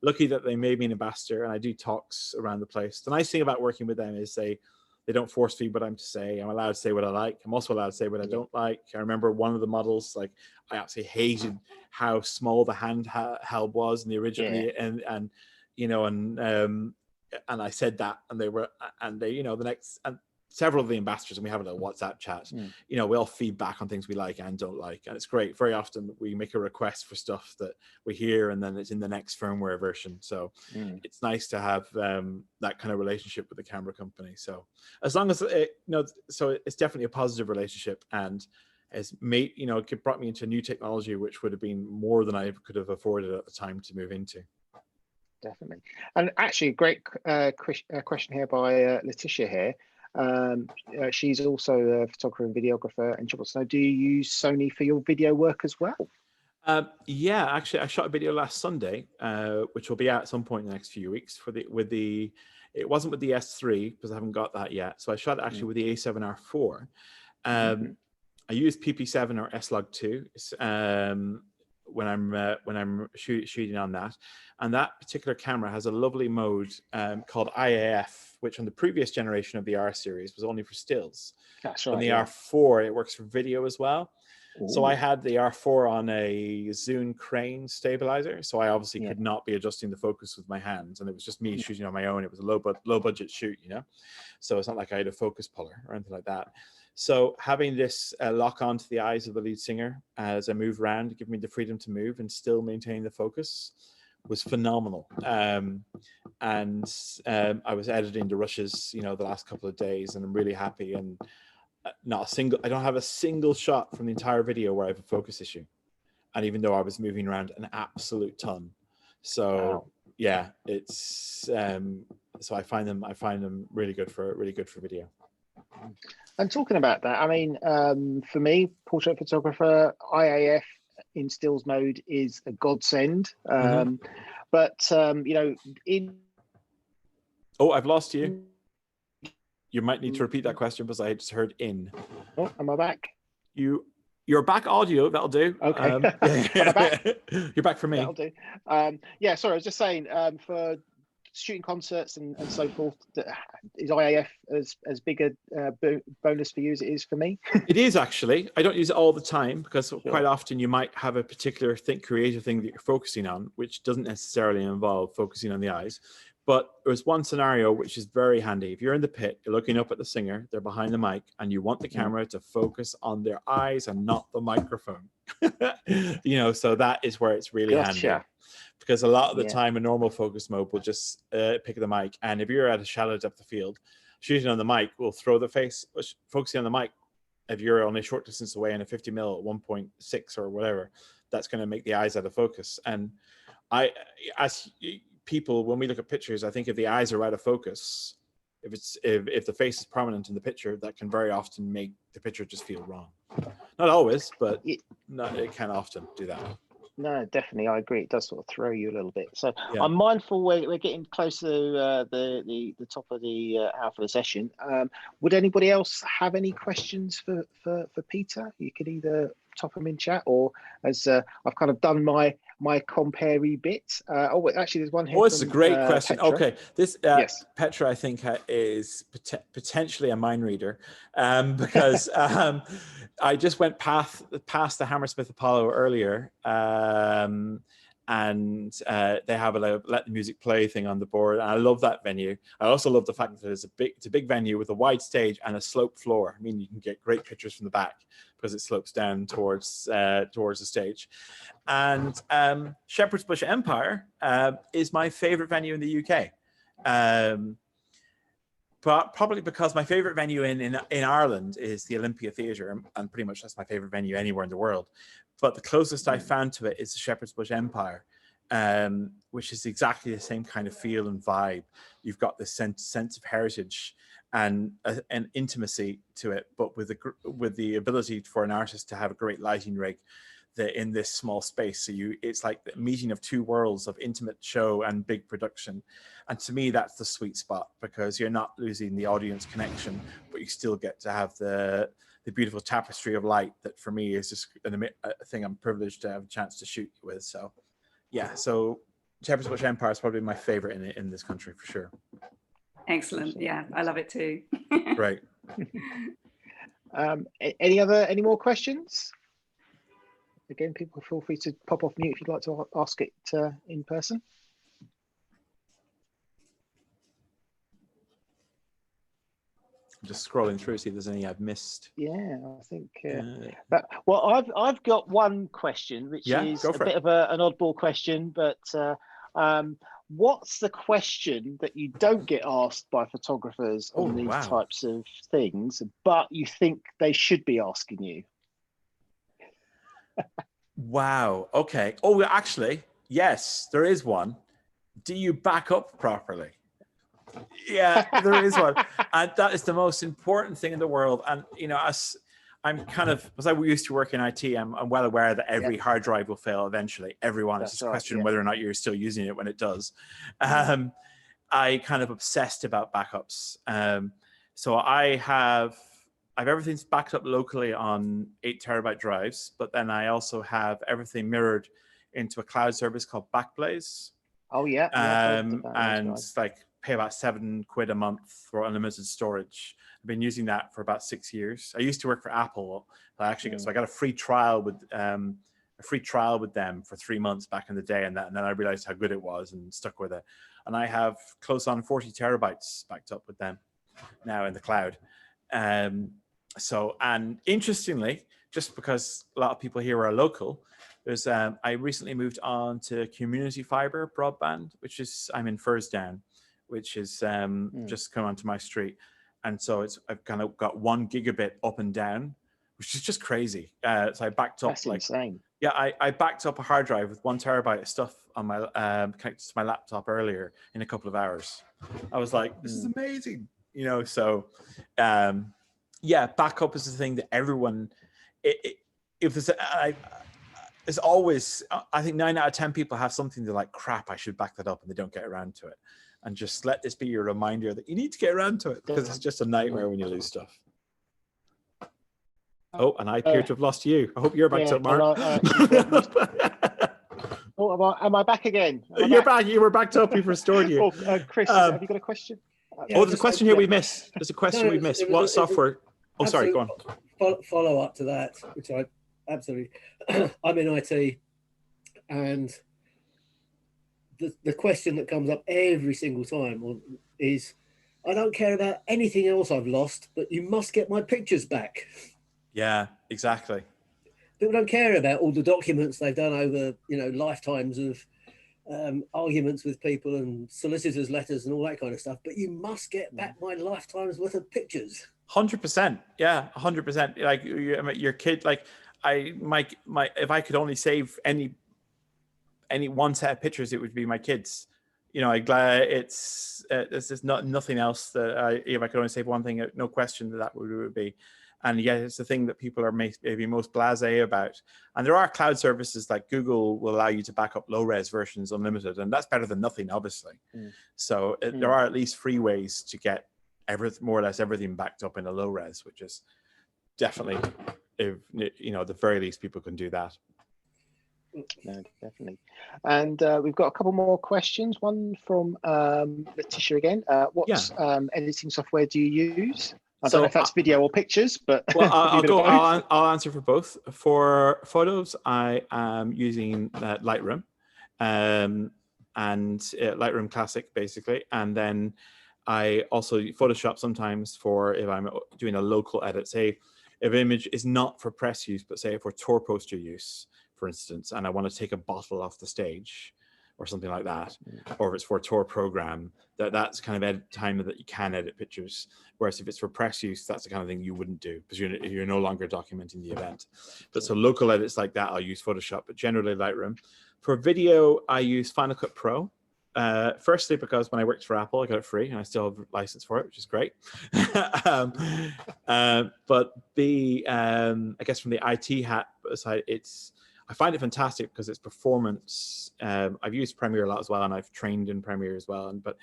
lucky that they made me an ambassador, and I do talks around the place. The nice thing about working with them is they don't force feed what I'm to say. I'm allowed to say what I like. I'm also allowed to say what I don't like. I remember one of the models, like I absolutely hated how small the handheld was in the original, and I said that, and they the next, and several of the ambassadors, and we have a little WhatsApp chat. We all feed back on things we like and don't like, and it's great. Very often we make a request for stuff that we hear, and then it's in the next firmware version. So it's nice to have that kind of relationship with the camera company. So as long as so it's definitely a positive relationship, and it's it brought me into new technology, which would have been more than I could have afforded at the time to move into. Definitely. And actually, a great question here by Letitia here. She's also a photographer and videographer, and she wants to know, do you use Sony for your video work as well? Yeah, actually, I shot a video last Sunday, which will be out at some point in the next few weeks. It wasn't with the S3 because I haven't got that yet. So I shot it actually with the A7R4. I use PP7 or S-Log2 when I'm shooting on that, and that particular camera has a lovely mode called IAF, which on the previous generation of the R series was only for stills. That's right. On the R4, it works for video as well. So I had the R4 on a Zune crane stabilizer. So I obviously Yeah. could not be adjusting the focus with my hands, and it was just me shooting on my own. It was a low budget shoot, you know? So it's not like I had a focus puller or anything like that. So having this lock onto the eyes of the lead singer as I move around, give me the freedom to move and still maintain the focus was phenomenal. I was editing the rushes, you know, the last couple of days, and I'm really happy. And I don't have a single shot from the entire video where I have a focus issue. And even though I was moving around an absolute ton. So Wow. yeah, it's so I find them really good for video. And talking about that, I mean, for me, portrait photographer, IAF in stills mode is a godsend. But you know, Oh, I've lost you. You might need to repeat that question because I just heard in. Oh, am I back? You're back audio. That'll do. Okay. Back? You're back for me. That'll do. Yeah, sorry, I was just saying, for shooting concerts and so forth, is IAF as big a bonus for you as it is for me? It is actually. I don't use it all the time because quite often you might have a particular creative thing that you're focusing on, which doesn't necessarily involve focusing on the eyes. But there's one scenario which is very handy. If you're in the pit, you're looking up at the singer, they're behind the mic, and you want the camera to focus on their eyes and not the microphone. You know, so that is where it's really handy. Because a lot of the time, a normal focus mode will just pick the mic. And if you're at a shallow depth of field, shooting on the mic will throw the face, focusing on the mic. If you're on a short distance away in a 50 mil at 1.6 or whatever, that's going to make the eyes out of focus. And people, when we look at pictures, I think if the eyes are out of focus, if the face is prominent in the picture, that can very often make the picture just feel wrong. Not always, but it can often do that. No, definitely, I agree. It does sort of throw you a little bit. So I'm mindful we're getting close to the top of the hour for the session. Would anybody else have any questions for Peter? You could either top them in chat, or as I've kind of done my compare-y bit. Actually, there's one here. Oh, it's a great question. Petra. Okay, this yes. Petra, I think, is potentially a mind reader, because I just went past the Hammersmith Apollo earlier, and they have a let the music play thing on the board, and I love that venue. I also love the fact that it's a big venue with a wide stage and a sloped floor. I mean, you can get great pictures from the back because it slopes down towards the stage. And Shepherd's Bush Empire is my favorite venue in the UK. But probably because my favorite venue in Ireland is the Olympia Theatre, and pretty much that's my favorite venue anywhere in the world. But the closest I found to it is the Shepherd's Bush Empire, which is exactly the same kind of feel and vibe. You've got this sense of heritage and an intimacy to it, but with the ability for an artist to have a great lighting rig in this small space. So it's like the meeting of two worlds of intimate show and big production. And to me, that's the sweet spot, because you're not losing the audience connection, but you still get to have the beautiful tapestry of light that for me is just a thing I'm privileged to have a chance to shoot with. So yeah, so Shepherd's Bush Empire is probably my favorite in this country for sure. Excellent. Yeah, I love it too. Right. Any more questions? Again, people feel free to pop off mute if you'd like to ask it in person. I'm just scrolling through to see if there's any I've missed. Yeah, I think. Well, I've got one question, which is a bit of an oddball question, but what's the question that you don't get asked by photographers on these types of things, but you think they should be asking you? Wow. Okay. Oh, actually, yes, there is one. Do you back up properly? Yeah, there is one. And that is the most important thing in the world. And, you know, as I used to work in IT, I'm well aware that every hard drive will fail eventually. Everyone. It's just a question whether or not you're still using it when it does. I kind of obsessed about backups. So I have everything's backed up locally on 8 terabyte drives, but then I also have everything mirrored into a cloud service called Backblaze. Oh yeah. And it's like pay about £7 a month for unlimited storage. I've been using that for about 6 years. I used to work for Apple. So I got a free trial with them for 3 months back in the day, and then I realized how good it was and stuck with it. And I have close on 40 terabytes backed up with them now in the cloud. And interestingly, just because a lot of people here are local, I recently moved on to community fiber broadband, I'm in Fursdown, which is just come onto my street. And so I've kind of got 1 gigabit up and down, which is just crazy. So I backed up. That's insane. Yeah, I backed up a hard drive with 1 terabyte of stuff on my connected to my laptop earlier in a couple of hours. I was like, this is amazing, So, backup is the thing that everyone. There's always, I think 9 out of 10 people have something they're like, crap, I should back that up, and they don't get around to it. And just let this be your reminder that you need to get around to it, because it's just a nightmare when you lose stuff. Oh, and I appear to have lost you. I hope you're back up, Mark. Am I back again? You're back. You were backed up. We've restored you. Chris, have you got a question? There's a question here we missed. There's a question we missed. What software? Oh, sorry, go on. Follow up to that, which I absolutely. I'm in IT, and the question that comes up every single time is, I don't care about anything else I've lost, but you must get my pictures back. Yeah, exactly. People don't care about all the documents they've done over, lifetimes of arguments with people and solicitors' letters and all that kind of stuff. But you must get back my lifetime's worth of pictures. 100%. Yeah, 100%. Like your kid, like if I could only save any one set of pictures, it would be my kids. It's just nothing else that if I could only save one thing, no question that would be. And yet it's the thing that people are maybe most blasé about. And there are cloud services like Google will allow you to back up low-res versions unlimited, and that's better than nothing, obviously. So there are at least free ways to get more or less everything backed up in a low-res, which is definitely, at the very least, people can do that. No, definitely. And we've got a couple more questions. One from Letitia again. What editing software do you use? I don't know if that's video or pictures, but I'll answer for both. For photos, I am using Lightroom, and Lightroom Classic basically, and then I also Photoshop sometimes for if I'm doing a local edit. Say if an image is not for press use, but say for tour poster use, for instance, and I want to take a bottle off the stage or something like that, or if it's for a tour program, that's kind of edit time that you can edit pictures. Whereas if it's for press use, that's the kind of thing you wouldn't do because you're no longer documenting the event. But so local edits like that, I'll use Photoshop, but generally Lightroom. For video, I use Final Cut Pro. Firstly, because when I worked for Apple, I got it free and I still have a license for it, which is great. But I guess from the IT hat side, I find it fantastic because it's performance. I've used Premiere a lot as well, and I've trained in Premiere as well. But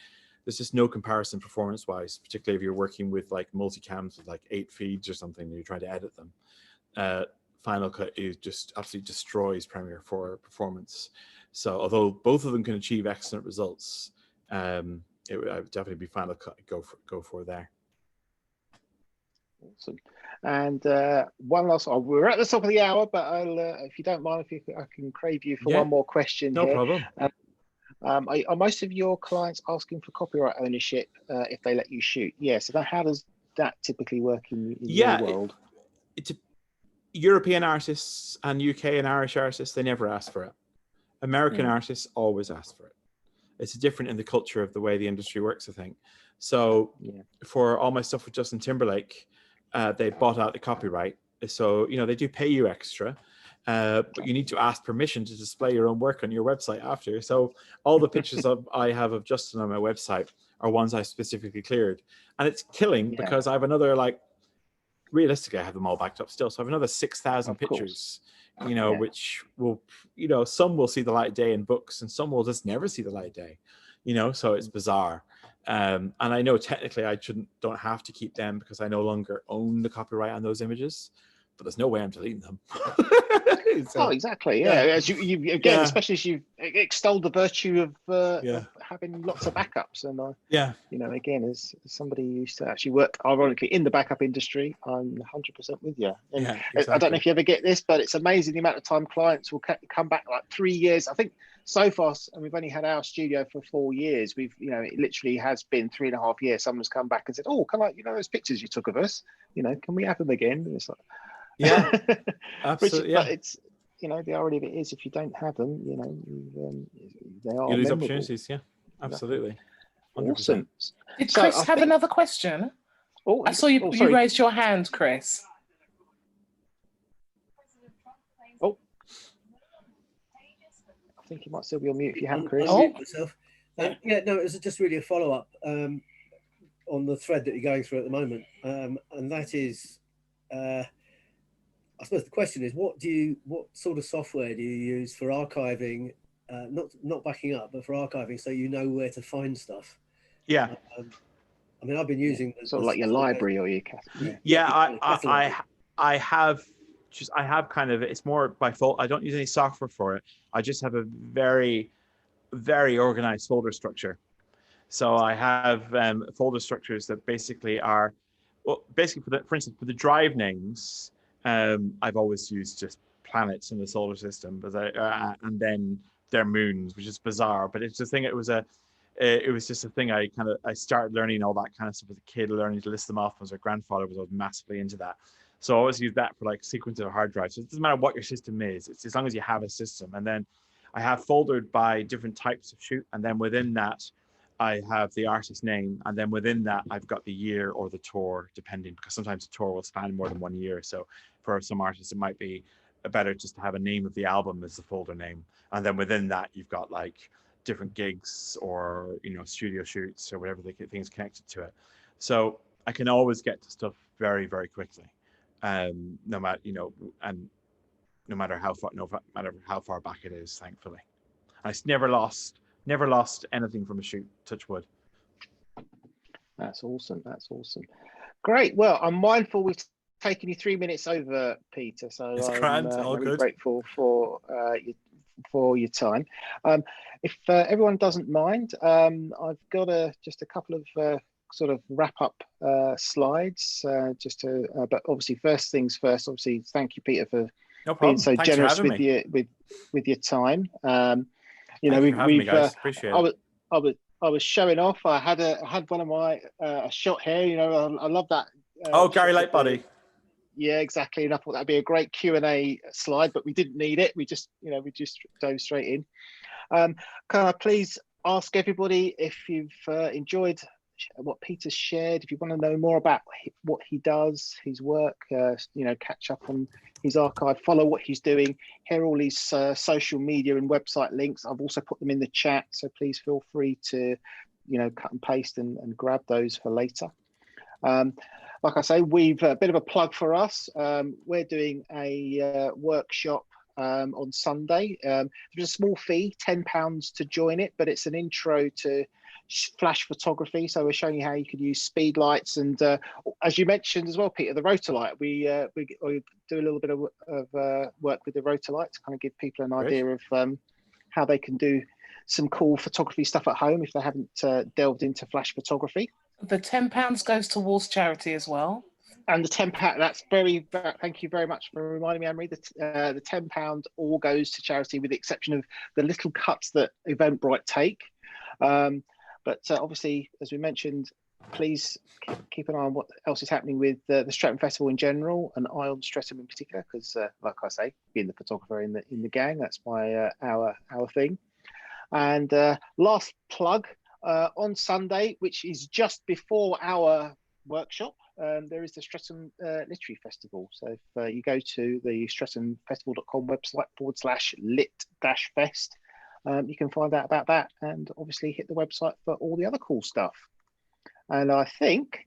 there's just no comparison performance-wise, particularly if you're working with like multicams with like 8 feeds or something and you're trying to edit them. Final Cut just absolutely destroys Premiere for performance. So although both of them can achieve excellent results, I would definitely be Final Cut go for there. Awesome. And one last, we're at the top of the hour, but I'll, if you don't mind, I can crave you for one more question. No here. problem. Are most of your clients asking for copyright ownership if they let you shoot? Yes. So how does that typically work in your world? European artists and UK and Irish artists, they never ask for it. American artists always ask for it. It's different in the culture of the way the industry works, I think. So for all my stuff with Justin Timberlake, they bought out the copyright. So, they do pay you extra, but you need to ask permission to display your own work on your website after. So all the pictures I have of Justin on my website are ones I specifically cleared. And it's killing because I have another, realistically, I have them all backed up still. So I have another 6,000 pictures, which will, some will see the light of day in books and some will just never see the light of day, so it's bizarre. And I know technically I don't have to keep them because I no longer own the copyright on those images, but there's no way I'm deleting them. Oh, exactly. Yeah, as you again, especially as you've extolled the virtue of having lots of backups, and you know, again, as somebody who used to actually work, ironically, in the backup industry, I'm 100% with you. And I don't know if you ever get this, but it's amazing the amount of time clients will come back like 3 years. I think so far, and we've only had our studio for 4 years. We've, you know, it literally has been 3.5 years. Someone's come back and said, "Oh, can I, you know, those pictures you took of us, you know, can we have them again?" And it's like, yeah, absolutely. But it's, you know, the irony of it is, if you don't have them, you know, they are you lose memorable. opportunities. Yeah, absolutely. 100%. Awesome. Did Chris have another question? Oh, I saw you. You raised your hand, Chris. Oh, I think you might still be on mute if you haven't, Chris. Myself. Yeah, no, it was just really a follow up on the thread that you're going through at the moment, and that is. I suppose the question is, what sort of software do you use for archiving, not backing up, but for archiving, so you know where to find stuff? Yeah. I mean, I've been using sort of like your library or your I have kind of, it's more by default. I don't use any software for it. I just have a very, very organized folder structure. So I have folder structures that basically are, well, basically for instance, for the drive names, I've always used just planets in the solar system, but and then their moons, which is bizarre. But it's the thing. It was just a thing. I started learning all that kind of stuff as a kid, learning to list them off. As our grandfather was massively into that, so I always use that for like sequence of hard drives. So it doesn't matter what your system is. It's as long as you have a system. And then I have foldered by different types of shoot, and then within that, I have the artist name, and then within that, I've got the year or the tour, depending, because sometimes the tour will span more than 1 year. So for some artists, it might be better just to have a name of the album as the folder name. And then within that, you've got like different gigs or, you know, studio shoots or whatever the things connected to it. So I can always get to stuff very, very quickly, no matter, you know, and no matter how far back it is, thankfully. I never lost anything from a shoot, touch wood. That's awesome. That's awesome. Great. Well, I'm mindful we've taken you 3 minutes over, Peter. So I'm really grateful for your time. If everyone doesn't mind, I've got just a couple of sort of wrap up slides, just to. But obviously, first things first. Obviously, thank you, Peter, for being so generous with your time. You know, we've appreciate it. I was showing off. I had one of my a shot here. You know, I love that. Gary Lightbody. Yeah, exactly. And I thought that'd be a great Q&A slide, but we didn't need it. We just dove straight in. Can I please ask everybody if you've enjoyed what Peter's shared, if you want to know more about what he does, his work, you know, catch up on his archive, follow what he's doing, hear all his social media and website links. I've also put them in the chat, so please feel free to, you know, cut and paste and grab those for later. Like I say, we've a bit of a plug for us. We're doing a workshop on Sunday. There's a small fee, £10 to join it, but it's an intro to flash photography. So we're showing you how you could use speed lights, and as you mentioned as well, Peter, the Rotolight. We do a little bit of work with the Rotolight to kind of give people an idea of how they can do some cool photography stuff at home if they haven't delved into flash photography. The £10 goes towards charity as well. And the £10, that's very, thank you very much for reminding me, Anne-Marie. The £10 all goes to charity, with the exception of the little cuts that Eventbrite take. But obviously, as we mentioned, please keep an eye on what else is happening with the Streatham Festival in general, and I on Streatham in particular, because like I say, being the photographer in the gang, that's my our thing. And last plug, on Sunday, which is just before our workshop, there is the Streatham Literary Festival. So if you go to the streathamfestival.com website /lit-fest, you can find out about that, and obviously hit the website for all the other cool stuff. And I think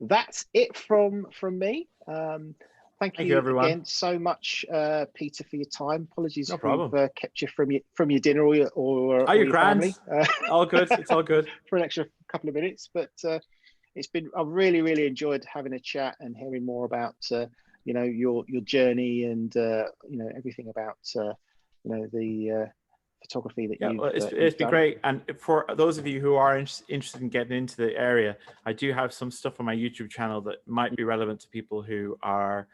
that's it from me. Thank you everyone again so much, Peter, for your time. Apologies if we've kept you from your dinner or your family. All good. It's all good. For an extra couple of minutes, but I've really enjoyed having a chat and hearing more about you know, your journey and you know, everything about you know, the photography that you've it's been done. great. And for those of you who are interested in getting into the area, I do have some stuff on my YouTube channel that might be relevant to people who are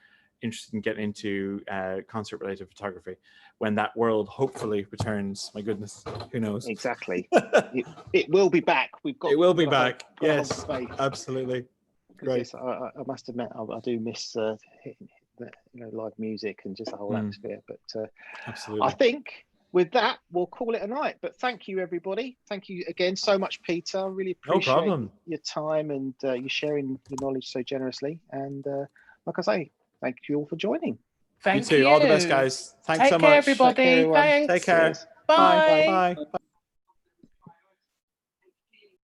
interested in getting into concert related photography when that world hopefully returns. My goodness, who knows? Exactly. it will be back. It will be back. Yes, absolutely. Great. Yes, I must admit, I do miss hitting the, you know, live music and just the whole atmosphere. But absolutely, I think with that we'll call it a night. But thank you, everybody. Thank you again so much, Peter. I really appreciate your time and you sharing your knowledge so generously. And like I say, thank you all for joining. Thank you too. All the best, guys. Thanks so much. Take care, everybody. Take care, everyone. Thanks. Take care. Cheers. Bye. Bye.